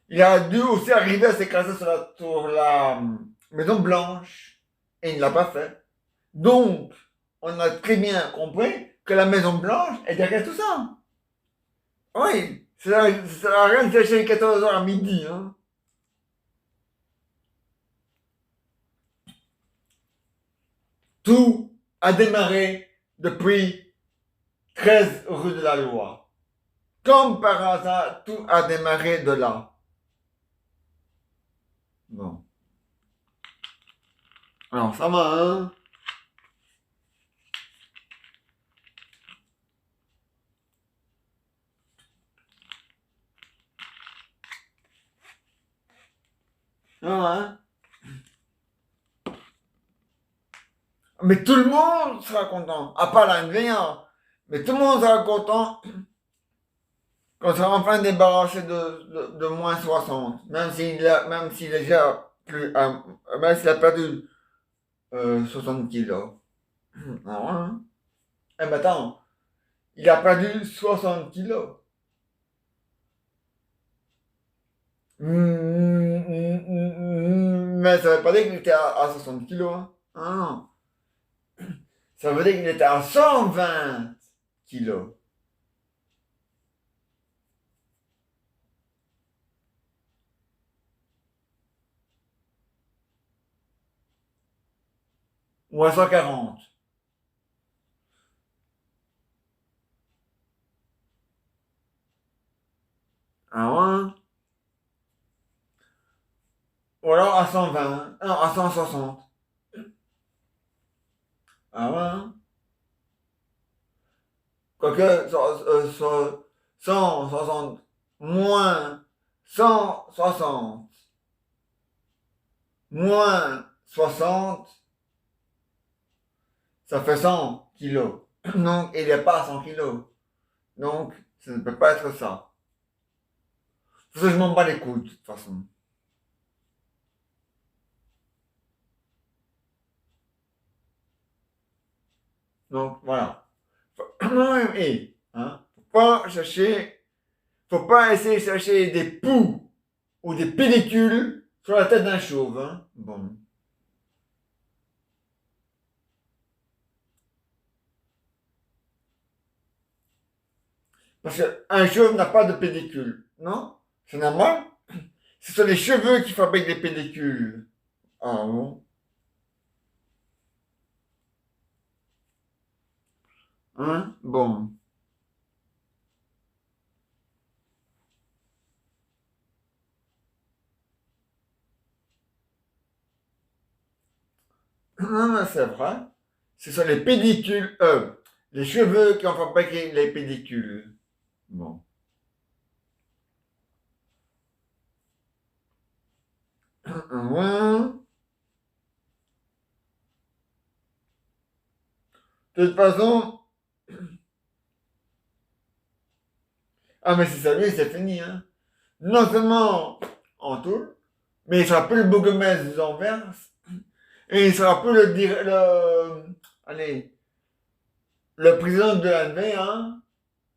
il a dû aussi arriver à s'écraser sur la Maison Blanche et il ne l'a pas fait. Donc, on a très bien compris que la Maison Blanche est derrière tout ça. Oui, ça sert à rien de chercher 14 heures à midi. Hein. Tout a démarré depuis 13 rue de la Loi. Comme par hasard, tout a démarré de là. Bon. Alors, ça va, hein? Ah, hein? Mais tout le monde sera content. À part la NVA. Mais tout le monde sera content quand on sera enfin débarrassé de moins 60. Même s'il est déjà plus, même s'il a perdu 60 kilos. Ah ouais, hein? Eh ben attends, il a perdu 60 kilos. Mais ça veut pas dire qu'il était à 60 kilos. Hein. Ah non. Ça veut dire qu'il était à 120 kilos. Ou à 140. Ah ouais? Ou alors à 120. Non, à 160. Ah ouais? Hein. Quoique, 160 moins 160 moins 60, ça fait 100 kilos. Donc, il n'est pas à 100 kilos. Donc, ça ne peut pas être ça. Parce que je m'en bats les couilles, de toute façon. Donc, voilà. Et, hein, faut pas essayer de chercher des poux ou des pellicules sur la tête d'un chauve, hein. Bon. Parce qu'un chauve n'a pas de pellicule, non? C'est normal? Ce sont les cheveux qui fabriquent les pellicules. Ah bon? Hein? Bon. Non, non, c'est vrai. Ce sont les pellicules, les cheveux qui ont fabriqué les pellicules. Bon. Ouais. De toute façon, ah mais c'est ça, lui, c'est fini, hein. Non seulement en tout, mais il sera plus le bourgmestre d'Anvers, et il sera plus allez, le président de l'ANV, hein.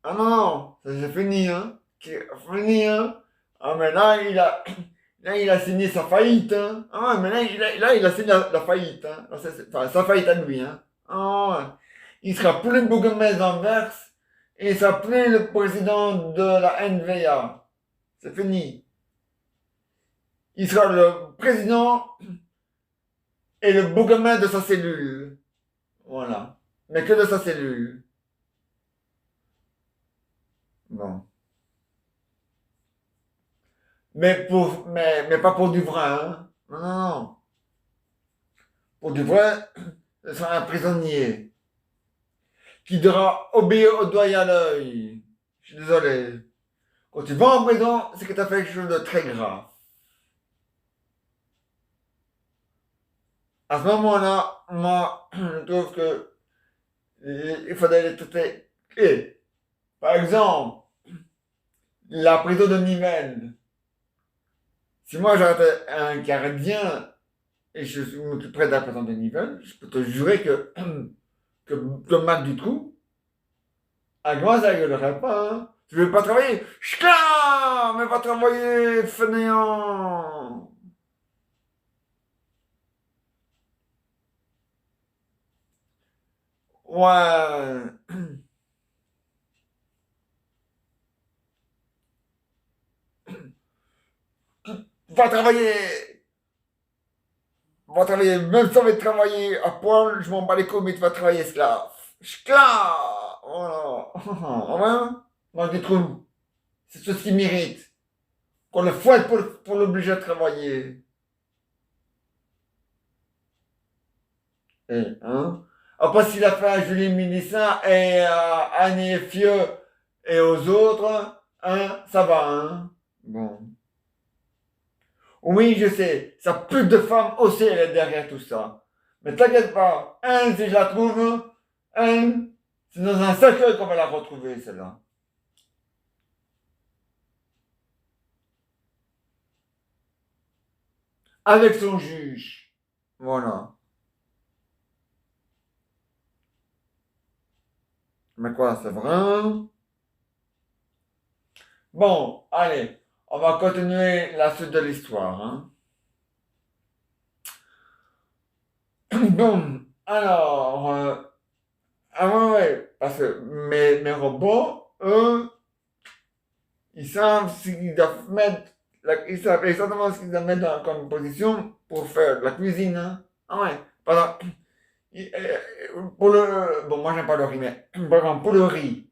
Ah non, non, ça c'est fini, hein. C'est fini, hein. Ah mais là, il a signé sa faillite, hein. Ah ouais, mais là, il a signé la faillite, hein. Là, enfin, sa faillite à lui, hein. Ah ouais. Il sera plus le bourgmestre d'Anvers, et il sera plus le président de la NVA. C'est fini. Il sera le président et le bourgmestre de sa cellule. Voilà. Mais que de sa cellule. Bon. Mais pas pour du vrai, hein. Non, non, non. Pour du vrai, ce sera un prisonnier qui devra obéir au doigt et à l'œil. Je suis désolé. Quand tu vas en prison, c'est que tu as fait quelque chose de très grave. À ce moment-là, moi, je trouve que il faudrait les traiter. Et, par exemple, la prison de Nivelles. Si moi j'arrêtais un gardien et je m'occuperais de la prison de Nivelles, je peux te jurer que Marc Dutroux, à moi ça gueulerait pas. Hein. Tu veux pas travailler? Ch'cla! Mais va travailler, fainéant! Ouais. Va travailler. Va travailler. Même si on va travailler à poil, je m'en bats les couilles, mais tu vas travailler esclave. Esclave. Voilà. Ouais. Mange des trous. C'est ce qui mérite. Qu'on le fouette pour l'obliger à travailler. Hein? Après, s'il a fait à Julie Mélissa et à Annie Fieu et aux autres, hein, ça va, hein? Bon. Oui, je sais, sa pute de femme aussi, elle est derrière tout ça. Mais t'inquiète pas, elle, si je la trouve, elle, c'est dans un cercueil qu'on va la retrouver, celle-là. Avec son juge. Voilà. Mais quoi, c'est vrai? Bon, allez, on va continuer la suite de l'histoire, hein. Bon, alors, ah ouais, ouais, parce que mes robots, eux, ils savent ce qu'ils doivent mettre, ils savent exactement ce qu'ils doivent mettre comme position pour faire la cuisine, hein. Ah ouais, par exemple, pour le, bon, moi j'aime pas le riz, mais par exemple, pour le riz,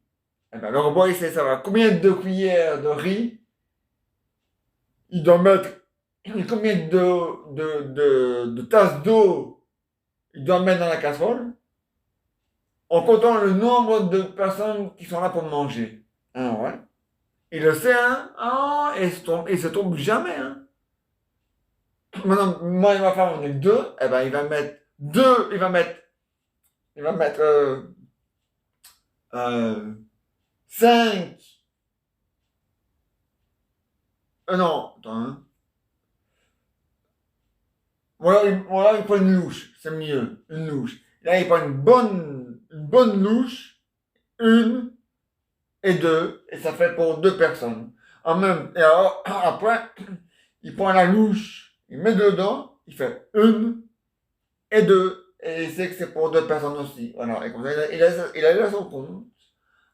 eh ben, le robot, il sait savoir combien de cuillères de riz il doit mettre, combien de tasses d'eau il doit mettre dans la casserole, en comptant le nombre de personnes qui sont là pour manger. Ah ouais. Il le sait, hein? Ah, il se trompe jamais, hein? Maintenant, moi et ma femme, on est deux, eh ben, il va mettre deux, il va mettre, euh, cinq, non, attends, hein. Voilà, il prend une louche, c'est mieux, une louche. Là, il prend une bonne louche, une et deux, et ça fait pour deux personnes. Et alors, après, il prend la louche, il met dedans, il fait une et deux, et il sait que c'est pour deux personnes aussi. Voilà, et comme ça, il a là son compte.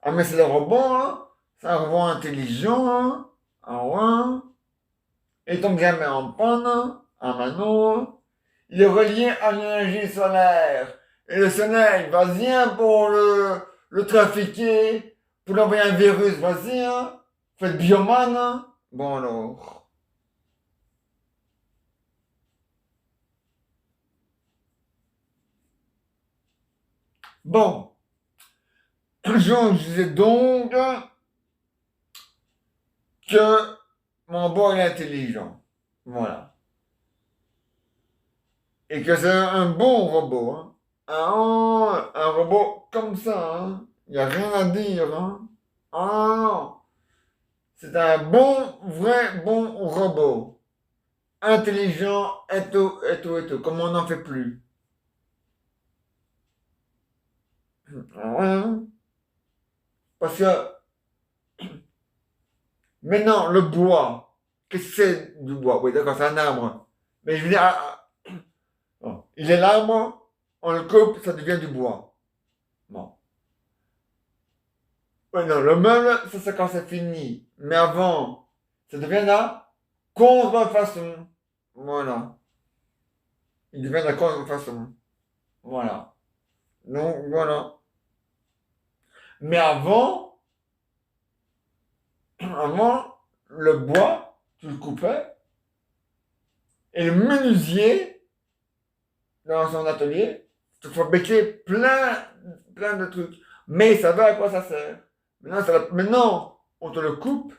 Ah, mais c'est le robot, hein? C'est un robot intelligent, hein? Ah ouais? Il tombe jamais en panne, hein? Ah bah non. Il est relié à l'énergie solaire. Et le soleil, vas-y, hein, pour le trafiquer, pour l'envoyer un virus, vas-y, hein? Faites bioman, hein? Bon alors. Bon, je disais donc que mon boy est intelligent. Voilà. Et que c'est un bon robot, hein. Un robot comme ça, hein. Il n'y a rien à dire, hein. Ah non. C'est un bon, vrai bon robot. Intelligent et tout, et tout, et tout. Comme on n'en fait plus. Ah ouais, hein. Parce que maintenant, le bois, qu'est-ce que c'est du bois? Oui, d'accord, c'est un arbre. Mais je veux dire, bon, il est l'arbre, on le coupe, ça devient du bois. Bon. Ouais, non, le meuble, ça c'est quand c'est fini. Mais avant, ça devient la contrefaçon. Voilà. Il devient la contrefaçon. Voilà. Donc, voilà. Mais avant, le bois, tu le coupais, et le menuisier, dans son atelier, te fabriquait plein de trucs. Mais ça va à quoi ça sert. Maintenant, on te le coupe,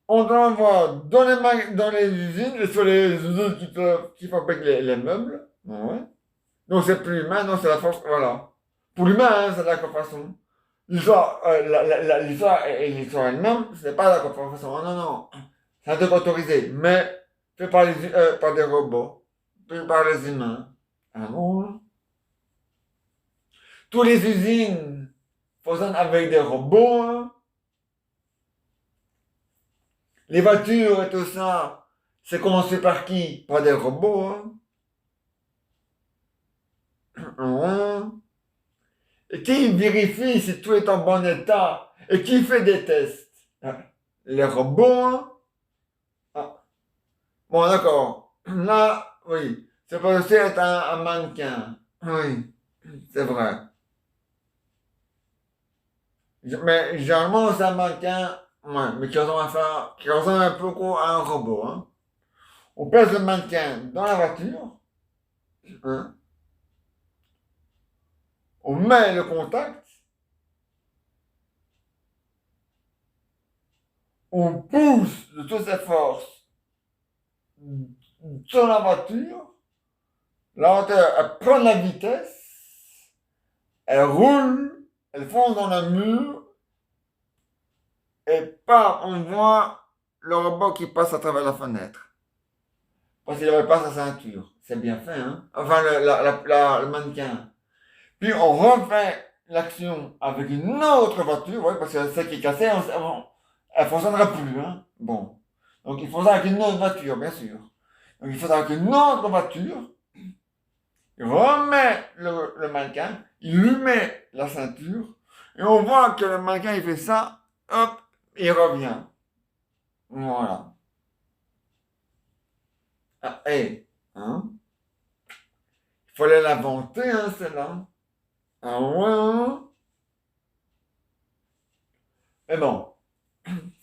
on te l'envoie dans les usines, et sur les usines qui fabriquent les meubles. Ouais. Donc c'est plus humain, non, c'est la force, voilà. Pour l'humain, hein, c'est de la contrefaçon. L'histoire, l'histoire et l'histoire elle-même, c'est pas de la contrefaçon. Non, non, non. C'est un truc autorisé, mais fait par des robots, fait par les humains. Ah bon? Hein. Toutes les usines fonctionnent avec des robots. Hein. Les voitures et tout ça, c'est commencé par qui? Par des robots. Hein. Hein. Et qui vérifie si tout est en bon état? Et qui fait des tests? Ah, les robots? Hein. Ah. Bon, d'accord. Là, oui. Ça peut aussi être un mannequin. Oui, c'est vrai. Mais généralement, c'est un mannequin, ouais, mais qui ressemble un peu quoi à un robot, hein. On place le mannequin dans la voiture, hein. On met le contact, on pousse de toutes ses forces sur la voiture, elle prend la vitesse, elle roule, elle fonce dans le mur, et pas, on voit le robot qui passe à travers la fenêtre. Parce qu'il n'avait pas sa ceinture. C'est bien fait, hein? Enfin, le mannequin. Puis on refait l'action avec une autre voiture, ouais, parce que celle qui est cassée, elle ne fonctionnera plus, hein? Bon. Donc il faut ça avec une autre voiture, bien sûr. Donc il faut ça avec une autre voiture. Il remet le mannequin, il lui met la ceinture, et on voit que le mannequin, il fait ça, hop, il revient. Voilà. Ah, hey, hein? Il fallait l'inventer, hein, celle-là. Ah ouais, hein? Mais bon,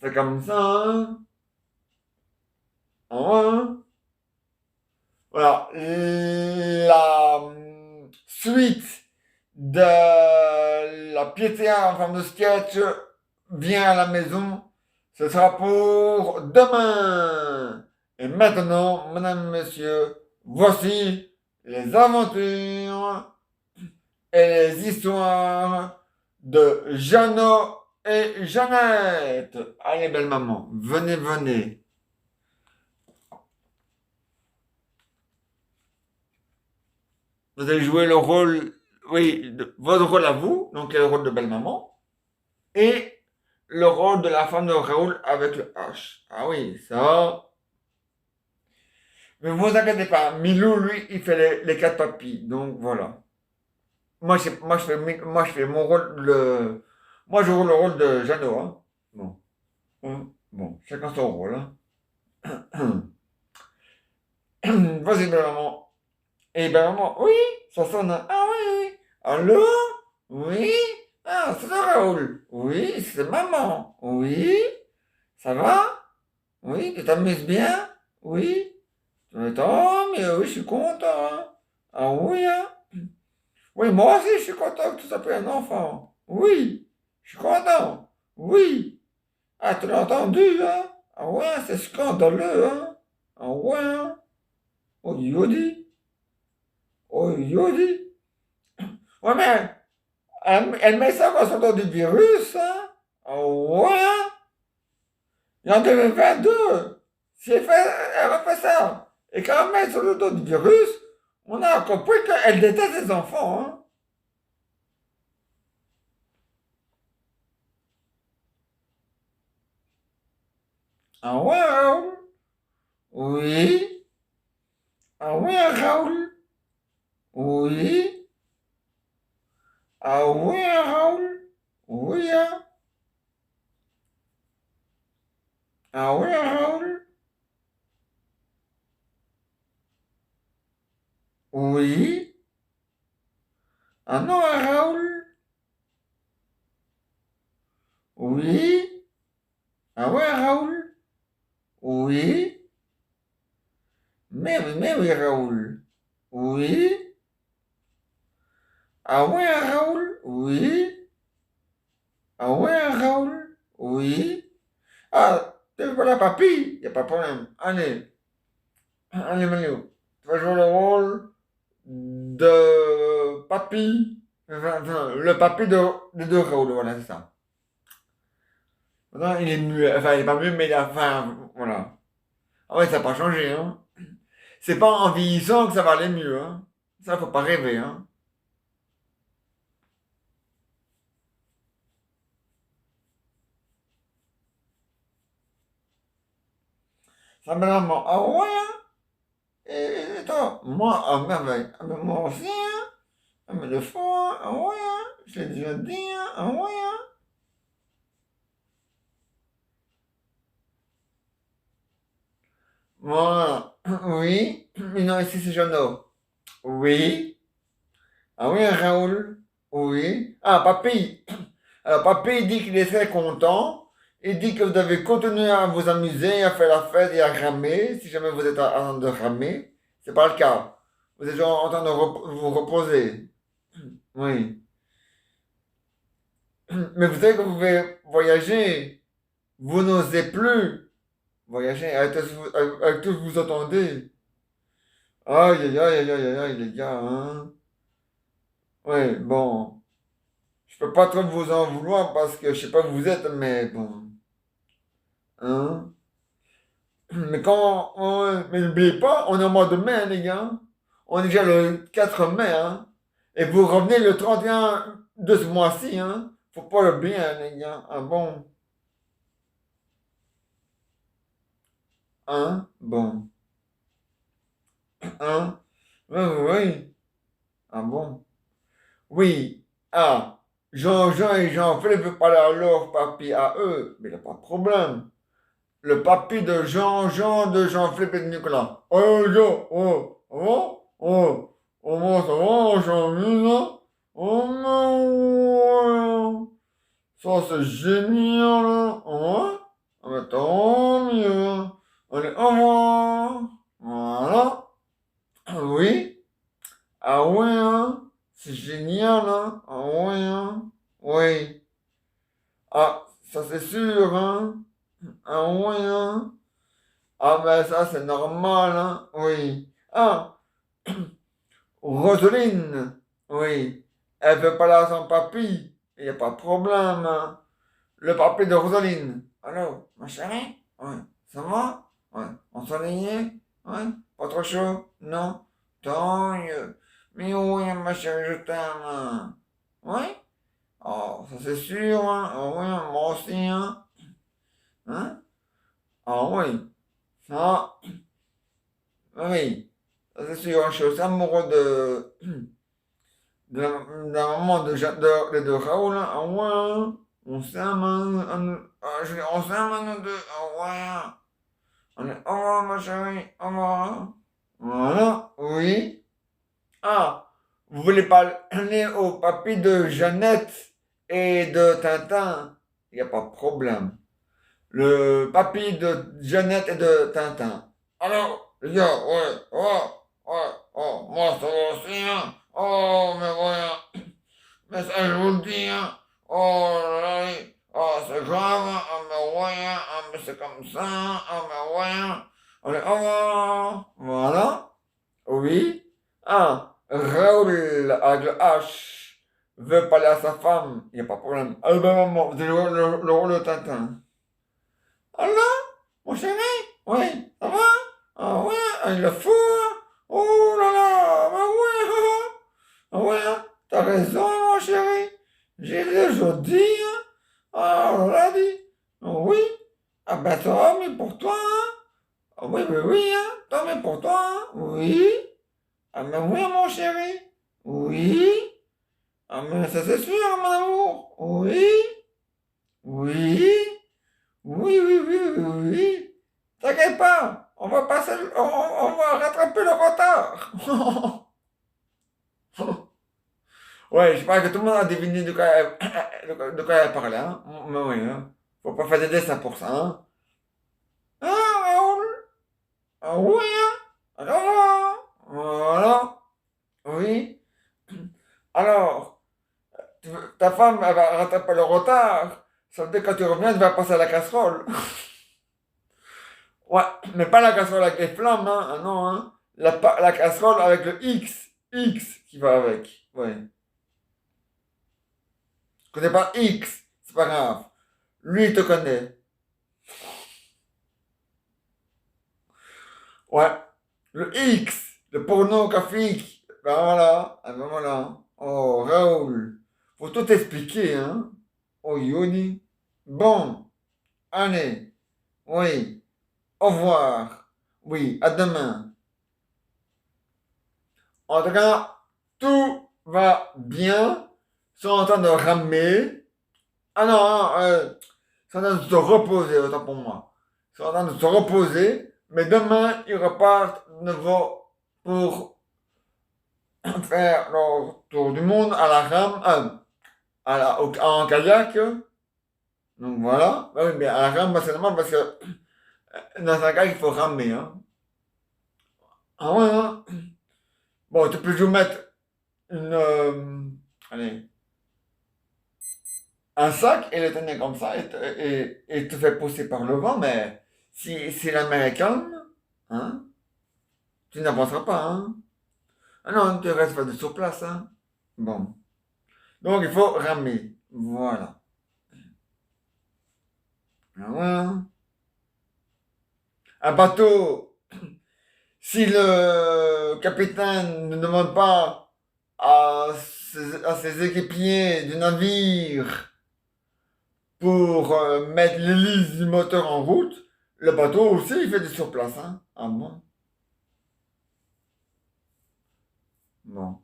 c'est comme ça, hein? Ah ouais, hein? Voilà. La suite de la piété en forme de sketch vient à la maison. Ce sera pour demain. Et maintenant, mesdames, messieurs, voici les aventures et les histoires de Jeannot et Jeannette. Allez, belle maman, venez, venez. Vous allez jouer le rôle, oui, votre rôle à vous, donc le rôle de belle maman, et le rôle de la femme de Raoul avec le H. Ah oui, ça. Mais vous inquiétez pas, Milou, lui, il fait les quatre papis, donc voilà. Moi, je fais mon rôle, moi, je joue le rôle de Jeannot, hein. Bon. Bon, chacun son rôle, hein. Vas-y, belle maman. Et belle maman, oui, ça sonne. Ah oui, oui. Allô? Oui? Ah, c'est Raoul. Oui, c'est maman. Oui? Ça va? Oui, tu t'amuses bien? Oui? Tant mieux, oui, je suis content, hein. Ah oui, hein? Oui, moi aussi, je suis content que tu s'appelles un enfant. Oui, je suis content. Oui. Ah, tu l'as entendu, hein? Ah ouais, c'est scandaleux, hein? Ah ouais, hein? Oh, Yodi. Oh, Yodi. Ouais, mais elle met ça quand on du virus, hein? Ah ouais, hein? Et en 2022, si elle a fait ça, et quand elle met sur le dos du virus, on a compris qu'elle déteste les enfants, hein? Ah ouais, Raoul? Oui? Ah ouais, Raoul? Oui? Ah oui, Raoul? Oui, hein? Ah oui, Raoul? Oui? Ah non, Raoul? Oui? Ah ouais, Raoul? Oui? Mais oui, Raoul? Oui? Ah ouais, Raoul? Oui? Ah ouais, Raoul? Oui? Ah, voilà, papy, y a pas de problème. Allez, allez, Manu, tu vas jouer le rôle de papy, enfin, le papy de Raoul, voilà, c'est ça. Maintenant, il est muet, enfin, il est pas muet, mais il a, enfin, voilà. Ah ouais, ça n'a pas changé, hein. C'est pas en vieillissant que ça va aller mieux, hein. Ça, faut pas rêver, hein. Ça me l'a ah ouais, hein. Et toi, moi, à merveille. Ah, mais moi aussi, hein. Ah, mais le fois, ah ouais, hein. Je l'ai déjà dit, hein. Ah ouais, hein. Voilà. Oui. Mais non, ici c'est Jeannot. Oui. Ah oui, Raoul. Oui. Ah, papy. Alors, papy il dit qu'il est très content. Il dit que vous devez continuer à vous amuser, à faire la fête et à ramer, si jamais vous êtes en train de ramer. C'est pas le cas. Vous êtes genre en train de vous reposer. Oui. Mais vous savez que vous pouvez voyager. Vous n'osez plus voyager avec tout ce que vous entendez. Aïe, aïe, aïe, aïe, aïe, aïe, les gars, hein. Oui, bon. Je peux pas trop vous en vouloir parce que je sais pas où vous êtes, mais bon. Hein. Mais n'oubliez pas, on est au mois de mai, hein, les gars. On est déjà le 4 mai, hein. Et vous revenez le 31 de ce mois-ci, hein. Faut pas l'oublier, hein, les gars. Ah bon? Hein? Bon. Hein? Oui, oui, oui. Ah bon? Oui. Ah. Jean-Jean et Jean-Philippe veulent parler à leur papy à eux. Mais il n'y a pas de problème. Le papy de Jean-Jean, de Jean-Philippe et de Nicolas. Oh, les gars, oh, oh, oh, oh, ça va, Jean-Philippe, là? Oh, mais ouais. Ça, c'est génial, hein? Ouais? Ah, mais tant mieux. Allez, au revoir. Voilà. Oui. Ah ouais, hein? C'est génial, hein? Ah ouais, hein? Oui. Ah, ça c'est sûr, hein? Ah ouais, hein? Ah ben ça c'est normal, hein? Oui. Ah, Roseline, oui. Elle veut parler à son papy. Il n'y a pas de problème, hein? Le papy de Rosaline. Allô, ma chérie? Oui. Ça va? Oui. Ensoleillé? Oui. Pas trop chaud? Non? Tant mieux. Mais oui, ma chérie, je t'aime, hein. Oui? Oh, ça c'est sûr, hein? Ah oui, moi aussi, hein? Hein? Ah oui. Ça, oui. Ça c'est sûr, hein, je suis aussi amoureux de la maman de Raoul, hein. Ah ouais, hein. On s'aime, hein, on s'aime, hein, nous deux. Ah ouais, hein. On est, au revoir, ma chérie, au revoir. Voilà, oui. Ah, vous voulez parler au papy de Jeannette et de Tintin? Il n'y a pas de problème. Le papy de Jeannette et de Tintin. Alors, les gars, ouais, ouais, ouais, oh, moi ça va aussi, hein. Oh, mais ouais, mais ça je vous le dis, hein. Oh là là, oh, c'est grave, hein. Ah, mais ouais, hein. Ah, mais c'est comme ça, hein. Ah, mais ouais, hein. Allez, au revoir. Voilà, oui. Ah, Raoul, avec le H, veut parler à sa femme, il n'y a pas de problème. Ah ben maman, vous avez le rôle de Tintin. Alors, mon chéri, oui, ça va? Ah ouais, ah, il le faut, hein? Oh là là, bah ouais, ah ouais, hein, t'as raison, mon chéri. J'ai déjà dit, hein? Ah, on l'a dit. Oui, ah ben ça va, mais pour toi, hein? Ah oui, oui, oui, hein? Tant mais pour toi, hein? Oui. Ah mais oui, mon chéri. Oui. Ah mais ça c'est sûr, mon amour. Oui. Oui. Oui, oui, oui, oui, oui. T'inquiète pas, on va passer, on va rattraper le retard. Ouais, je pense que tout le monde a deviné de quoi elle parlait, hein. Mais oui, hein. Faut pas faire des dessins pour ça, hein. Ah, Raoul? Ah oui, hein. Alors, voilà. Oui. Alors, ta femme, elle va rattraper le retard. Ça veut dire que quand tu reviens, tu vas passer à la casserole. Ouais, mais pas la casserole avec les flammes, hein. Ah non, hein. La casserole avec le X qui va avec. Ouais. Je connais pas X, c'est pas grave. Lui, il te connaît. Ouais. Le X, le porno graphique. Ben voilà, ah ben voilà. Oh, Raoul. Faut tout expliquer, hein. Oh, Yoni. Bon, allez. Oui. Au revoir. Oui, à demain. En tout cas, tout va bien. Ils sont en train de ramer. Ah non, hein, ils sont en train de se reposer, autant pour moi. Ils sont en train de se reposer. Mais demain, ils repartent de nouveau pour faire leur tour du monde à la rame, en kayak. Donc voilà. Bah oui, mais à la rame, bah, c'est normal parce que dans un kayak, il faut ramer. Hein. Ah ouais, hein. Bon, tu peux toujours mettre une, allez, un sac et le tenir comme ça et te faire pousser par le vent, mais si la mer est calme, hein, tu n'avanceras pas. Hein. Ah non, tu restes pas sur place. Hein. Bon. Donc, il faut ramer. Voilà. Ah ouais, hein. Un bateau, si le capitaine ne demande pas à ses équipiers du navire pour mettre l'hélice du moteur en route, le bateau aussi, il fait du surplace. Hein. Ah bon? Bon.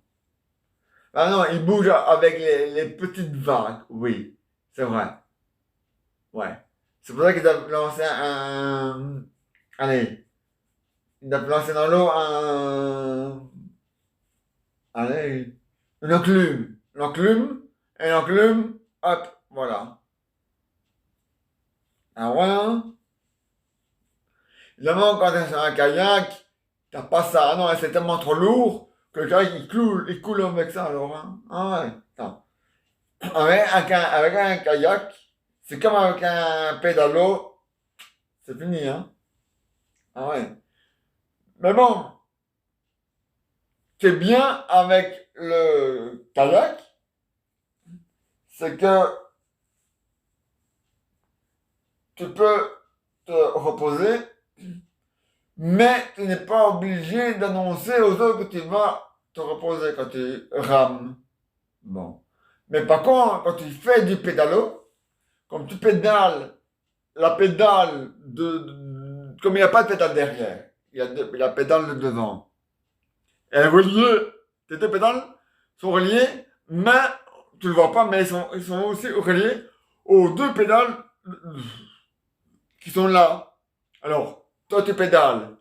Ah non, il bouge avec les petites vagues. Oui, c'est vrai. Ouais. C'est pour ça qu'il a lancé un... Allez, il a lancé dans l'eau un... Allez, une enclume. L'enclume, et l'enclume, hop, voilà. Ah ouais, hein? Évidemment, quand t'es sur un kayak, t'as pas ça. Ah non, c'est tellement trop lourd que le kayak, il coule avec ça, alors. Hein? Ah ouais, attends. Avec un kayak, c'est comme avec un pédalo, c'est fini, hein? Ah ouais. Mais bon, c'est bien avec le kayak, c'est que tu peux te reposer, mais tu n'es pas obligé d'annoncer aux autres que tu vas te reposer quand tu rames. Bon. Mais par contre, quand tu fais du pédalo, comme tu pédales, la pédale comme il n'y a pas de pédale derrière, il y a la pédale de devant. Elle est reliée, tes deux pédales sont reliées, mais tu ne le vois pas, mais ils sont aussi reliés aux deux pédales qui sont là. Alors, toi tu pédales,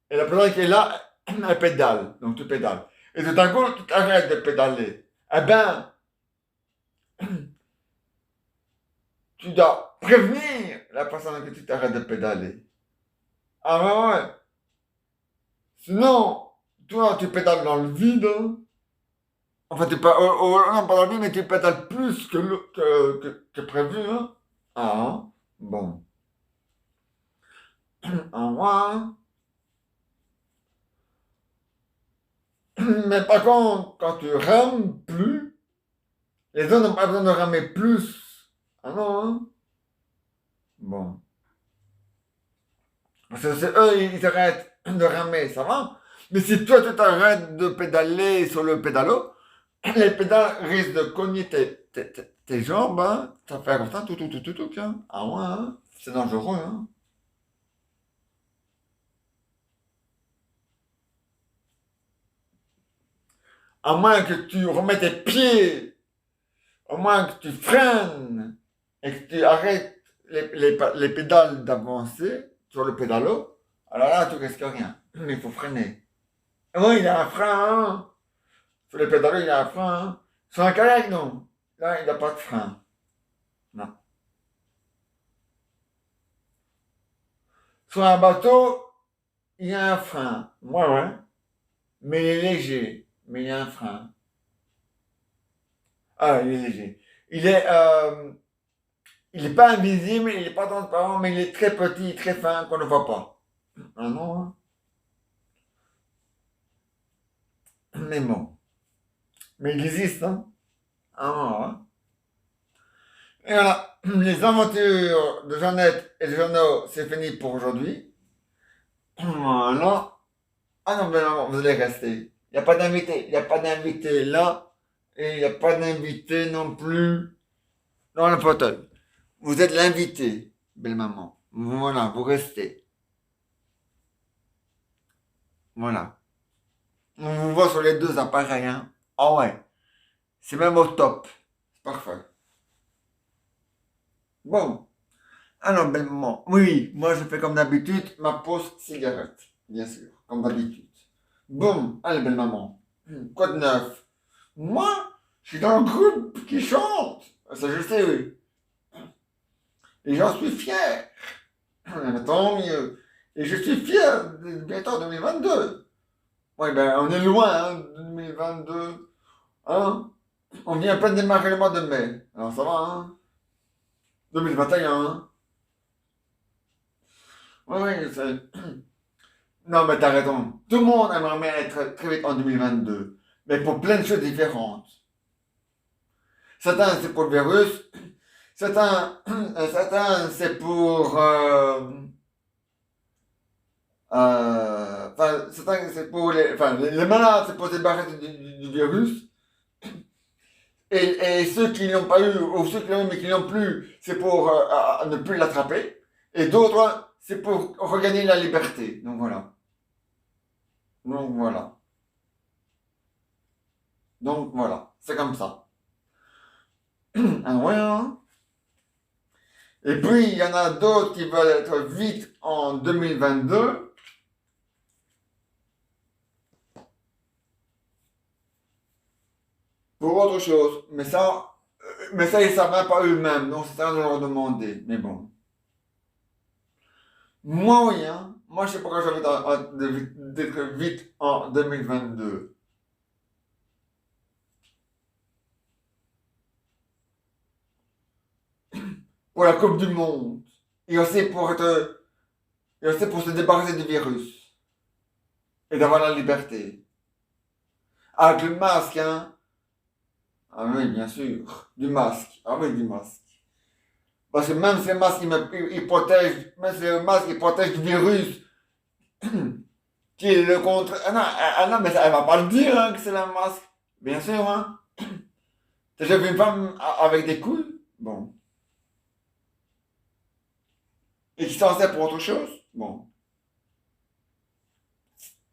et la pédale qui est là, elle pédale, donc tu pédales. Et tout d'un coup, tu arrêtes de pédaler. Eh ben, tu dois prévenir la personne que tu t'arrêtes de pédaler. Ah ouais, ouais. Sinon, toi, tu pédales dans le vide. Hein. Enfin, non, pas dans le vide, mais tu pédales plus que prévu. Hein. Ah, bon. Ah, ouais. Mais par contre, quand tu rames plus, les autres n'ont pas besoin de ramer plus. Ah non, hein. Bon. Parce que c'est eux, ils arrêtent de ramer, ça va. Mais si toi, tu t'arrêtes de pédaler sur le pédalo, les pédales risquent de cogner tes jambes, hein. Ça fait comme ça, tout, hein. Ah ouais, hein. C'est dangereux, hein. À moins que tu remettes tes pieds, à moins que tu freines et que tu arrêtes les pédales d'avancer sur le pédalo, alors là, tu risques rien. Mais il faut freiner. Oui, il y a un frein, hein. Sur les pédalos, il y a un frein, hein. Sur un kayak, non. Là, il n'y a pas de frein. Non. Sur un bateau, il y a un frein. Ouais, ouais. Mais il est léger. Mais il y a un frein. Ah, il est léger. Il est pas invisible, il est pas transparent, mais il est très petit, très fin, qu'on ne voit pas. Ah non, hein. Mais bon. Mais il existe, hein. Ah non, hein. Et voilà. Les aventures de Jeannette et de Jeannot, c'est fini pour aujourd'hui. Voilà. Ah non, mais non, vous allez rester. Il n'y a pas d'invité. Il n'y a pas d'invité là. Et il n'y a pas d'invité non plus dans le fauteuil. Vous êtes l'invité, belle maman. Voilà, vous restez. Voilà. On vous voit sur les deux appareils, hein. Ah ouais. C'est même au top. C'est parfait. Bon. Alors, ben, oui, moi je fais comme d'habitude ma pause cigarette, bien sûr, comme d'habitude. Boum, allez, belle maman. Quoi de neuf? Moi, je suis dans le groupe qui chante. Ça, je sais, oui. Et j'en suis fier. Tant mieux. Et je suis fier de bientôt 2022. Oui, ben, on est loin, hein, 2022. Hein? On vient à peine démarrer le mois de mai. Alors, ça va, hein? 2021, hein? Oui, oui, je sais. Non, mais t'as raison. Tout le monde aimerait bien être très vite en 2022. Mais pour plein de choses différentes. Certains, c'est pour le virus. Certains, certains c'est pour... enfin, certains, c'est pour les... Enfin, les malades, c'est pour se débarrasser du virus. Et ceux qui n'ont pas eu, ou ceux qui l'ont eu mais qui n'ont plus, c'est pour ne plus l'attraper. Et d'autres, c'est pour regagner la liberté. Donc voilà. Donc voilà. Donc voilà. C'est comme ça. Ah ouais, hein. Et puis, il y en a d'autres qui veulent être vite en 2022 pour autre chose. Mais ça, ils ne savent même pas eux-mêmes. Donc, c'est à de leur demander. Mais bon. Moi, oui, hein. Moi, je sais pas quand j'avais d'être vite en 2022. Pour la Coupe du Monde. Et aussi et aussi pour se débarrasser du virus. Et d'avoir la liberté. Avec le masque, hein. Ah oui, bien sûr. Du masque. Ah oui, du masque. Parce que même si le masque, il protège, même si le masque, il protège du virus, qui est le contre... Ah non, mais elle va pas le dire, hein, que c'est le masque. Bien sûr, hein. T'as déjà vu une femme avec des couilles? Bon. Et qui s'en sert pour autre chose? Bon.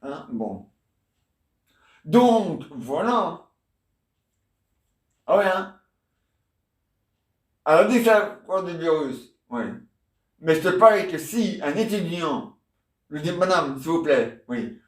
Hein? Bon. Donc, voilà. Ah ouais, hein. Elle a dit que ça cause du virus. Oui. Mais je te parie que si un étudiant lui dit, madame, s'il vous plaît, oui,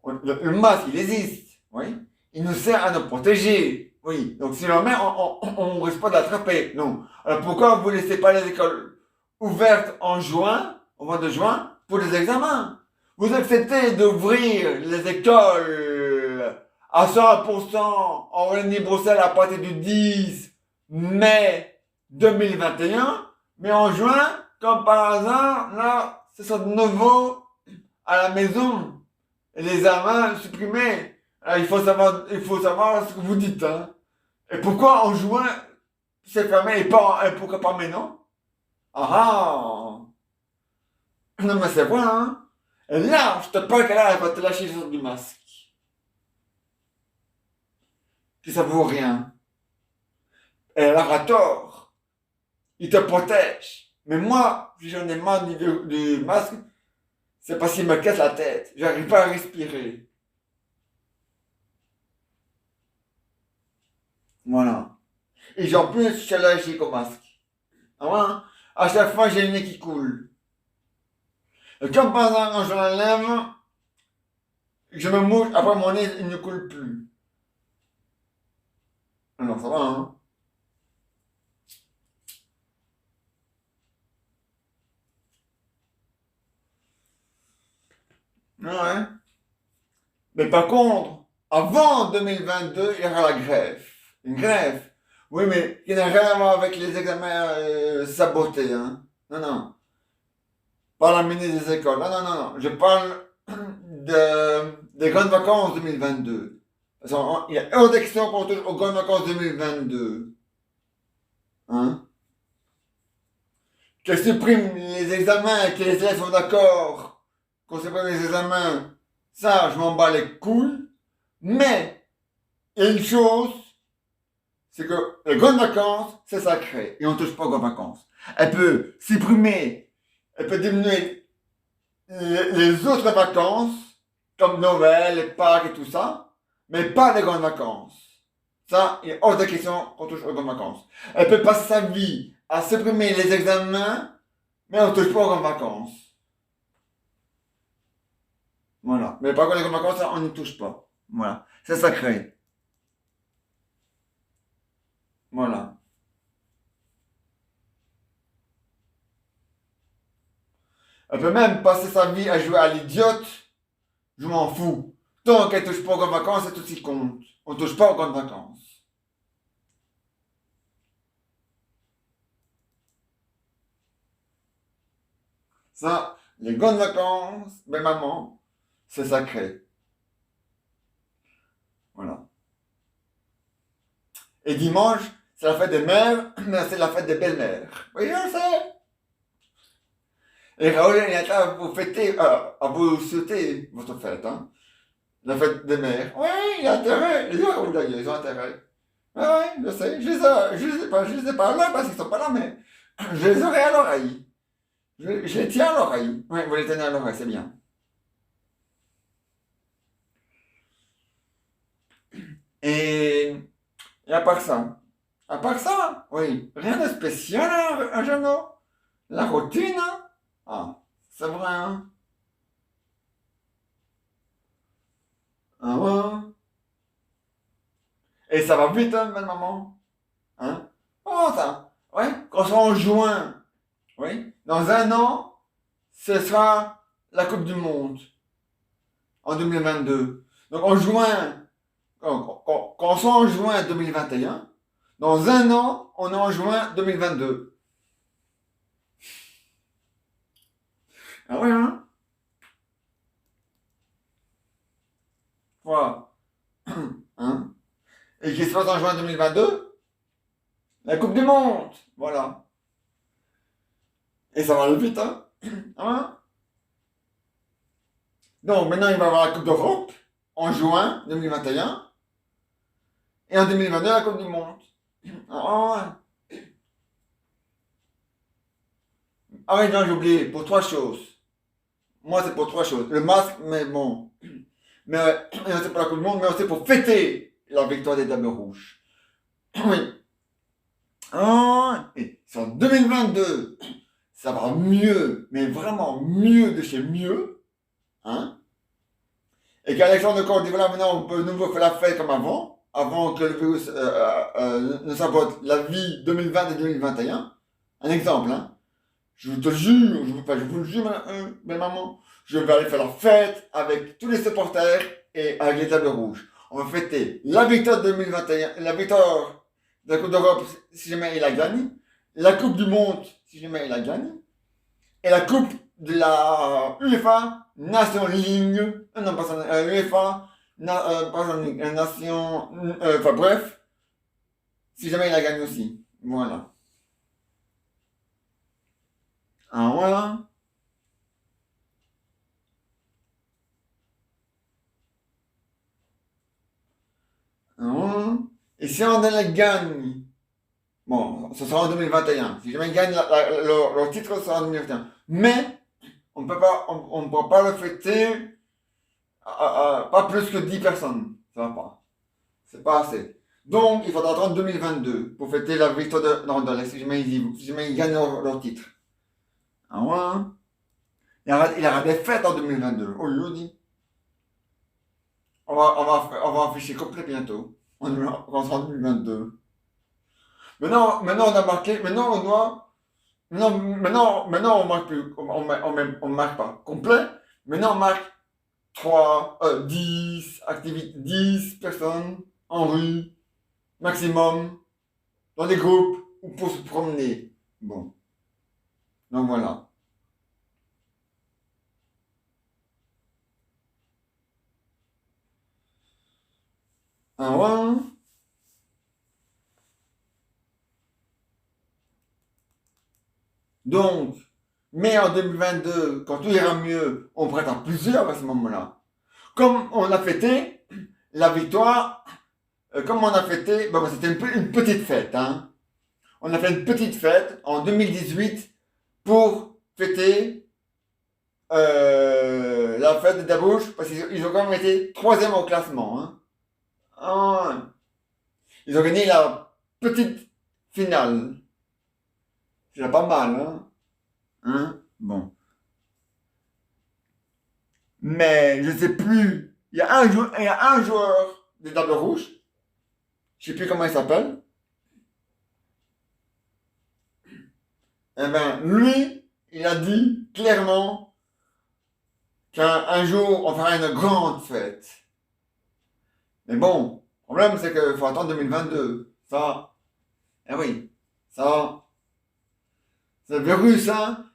le masque, il existe, oui, il nous sert à nous protéger, oui. Donc si on le met, on ne risque pas d'attraper, non. Alors pourquoi vous ne laissez pas les écoles ouvertes en juin, au mois de juin, pour les examens? Vous acceptez d'ouvrir les écoles à 100% en Wallonie-Bruxelles à partir du 10 mai 2021, mais en juin, comme par hasard, là, ce sera de nouveau à la maison. Et les examens supprimés. Il faut savoir ce que vous dites, hein. Et pourquoi en juin, c'est fermé et pourquoi pas maintenant? Ah ah! Non, mais c'est vrai, hein. Et là, je te parle qu'elle elle va te lâcher sur du masque. Que ça vaut rien. Et elle aura tort. Il te protège. Mais moi, si j'en ai marre du masque, c'est parce qu'il me casse la tête. J'arrive pas à respirer. Voilà. Et j'en plus, je suis allergique au masque. Ah ouais, hein? À chaque fois, j'ai le nez qui coule. Et comme par exemple, quand je l'enlève, je me mouche, après mon nez, il ne coule plus. Alors, ça va, hein? Ouais. Mais par contre, avant 2022, il y aura la grève. Une grève. Oui, mais qui n'a rien à voir avec les examens sabotés, hein. Non, non. Pas la ministre des écoles. Non, non, non, non. Je parle des grandes vacances 2022. Parce qu'il y a hors d'action qu'on touche aux grandes vacances 2022. Hein? Qu'elle supprime les examens et que les élèves sont d'accord qu'on supprime les examens, ça, je m'en bats les couilles. Mais, il y a une chose, c'est que les grandes vacances, c'est sacré. Et on ne touche pas aux grandes vacances. Elle peut supprimer, elle peut diminuer les autres vacances, comme Noël, les Pâques et tout ça, mais pas les grandes vacances. Ça, il est hors de question qu'on touche aux grandes vacances. Elle peut passer sa vie à supprimer les examens Mais on touche pas aux grandes vacances. Voilà. Mais par contre, les grandes vacances, on n'y touche pas. Voilà. C'est sacré. Voilà. Elle peut même passer sa vie à jouer à l'idiote. Je m'en fous. Tant qu'elle touche pas aux grandes vacances, c'est tout ce qui compte. On touche pas aux grandes vacances. Ça, les grandes vacances, mais maman, c'est sacré. Voilà. Et dimanche, c'est la fête des mères, mais c'est la fête des belles-mères. Oui, je sais. Et Raoul il est là à vous fêter, à vous souhaiter votre fête, hein. La fête des mères. Oui, il a intérêt. Les Raoul d'ailleurs, ils ont intérêt. Oui, oui, je sais. Je les ai pas là parce qu'ils sont pas là, mais je les aurai à l'oreille. Je les tiens à l'oreille. Oui, vous les tenez à l'oreille, c'est bien. Et, et à part ça, oui, rien de spécial à Jeannot. La routine, hein. Ah, c'est vrai, hein. Ah ouais. Et ça va vite, hein, belle maman. Hein? Oh, ça. Ouais, quand on sera en juin, oui, dans un an, ce sera la Coupe du Monde, en 2022. Donc en juin, quand on sera en juin 2021, dans un an, on est en juin 2022. Ah ouais, hein? Voilà. Hein? Et qui se passe en juin 2022? La Coupe du Monde. Voilà. Et ça va aller vite, hein? Hein? Donc maintenant, il va y avoir la Coupe d'Europe en juin 2021 et en 2022 la Coupe du Monde. Ah ouais. Ah ouais, non, j'ai oublié, pour trois choses. Moi, c'est pour trois choses. Le masque, mais bon. Mais c'est pour la Coupe du Monde, mais aussi pour fêter la victoire des Dames Rouges. Oui. Ah, et c'est en 2022. Ça va mieux, mais vraiment mieux de chez mieux. Hein? Et qu'Alexandre Cordy, voilà, maintenant on peut de nouveau faire la fête comme avant que le virus ne sabote la vie 2020 et 2021. Un exemple, hein. Je te jure, je vous le jure, mes mamans, je vais aller faire la fête avec tous les supporters et avec les tables rouges. On va fêter la victoire 2021, la victoire de la Coupe d'Europe si jamais il la gagne, la Coupe du Monde si jamais il la gagne, et la Coupe de la UEFA Nation League, non pas ça, UEFA, pas ça, Nation, enfin bref, si jamais il la gagne aussi. Voilà. Ah voilà. Hein. Et si on la gagne, bon, ce sera en 2021. Si jamais ils gagnent leur titre, ce sera en 2021. Mais on ne peut pas le fêter pas plus que 10 personnes. Ça va pas. C'est pas assez. Donc, il faudra attendre 2022 pour fêter la victoire de Randall, si jamais ils gagnent leur titre. Ah ouais, hein. Il y aura des fêtes en 2022. Oh, je dis. On va afficher complet bientôt. On sera en 2022. Maintenant, on a marqué. Maintenant, on doit. Maintenant, on marque plus. On marque pas complet. Maintenant, on marque 3 10 activités, 10 personnes en rue, maximum, dans des groupes, ou pour se promener. Bon. Donc voilà. Ah ouais, hein. Donc, mais en 2022, quand tout ira mieux, on pourrait être plusieurs à ce moment-là. Comme on a fêté la victoire, comme on a fêté, bon, c'était une petite fête, hein. On a fait une petite fête en 2018 pour fêter la fête de Dabouche, parce qu'ils ont quand même été troisième au classement, hein. Ah, ils ont gagné la petite finale. C'est déjà pas mal, hein. Hein? Bon. Mais je sais plus. Il y a un joueur des Tables Rouges. Je sais plus comment il s'appelle. Eh ben, lui, il a dit clairement qu'un jour, on fera une grande fête. Mais bon, le problème, c'est qu'il faut attendre 2022. Ça, eh oui, ça, c'est le virus, hein.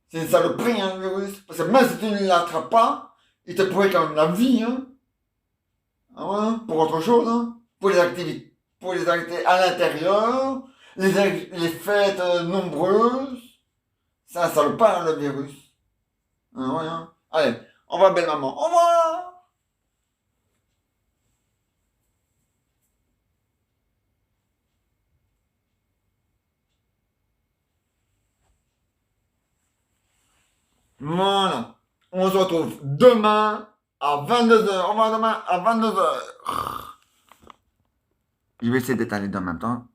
C'est une saloperie, hein, le virus. Parce que même si tu ne l'attrapes pas, il te pourrait quand même la vie, hein. Ah ouais, pour autre chose, hein. Pour les activités à l'intérieur, les fêtes nombreuses. C'est un salopard, le virus. Ah ouais, hein. Allez, au revoir, belle maman. Au revoir! Voilà. On se retrouve demain à 22h. Au revoir demain à 22h. Je vais essayer d'étaler en même temps.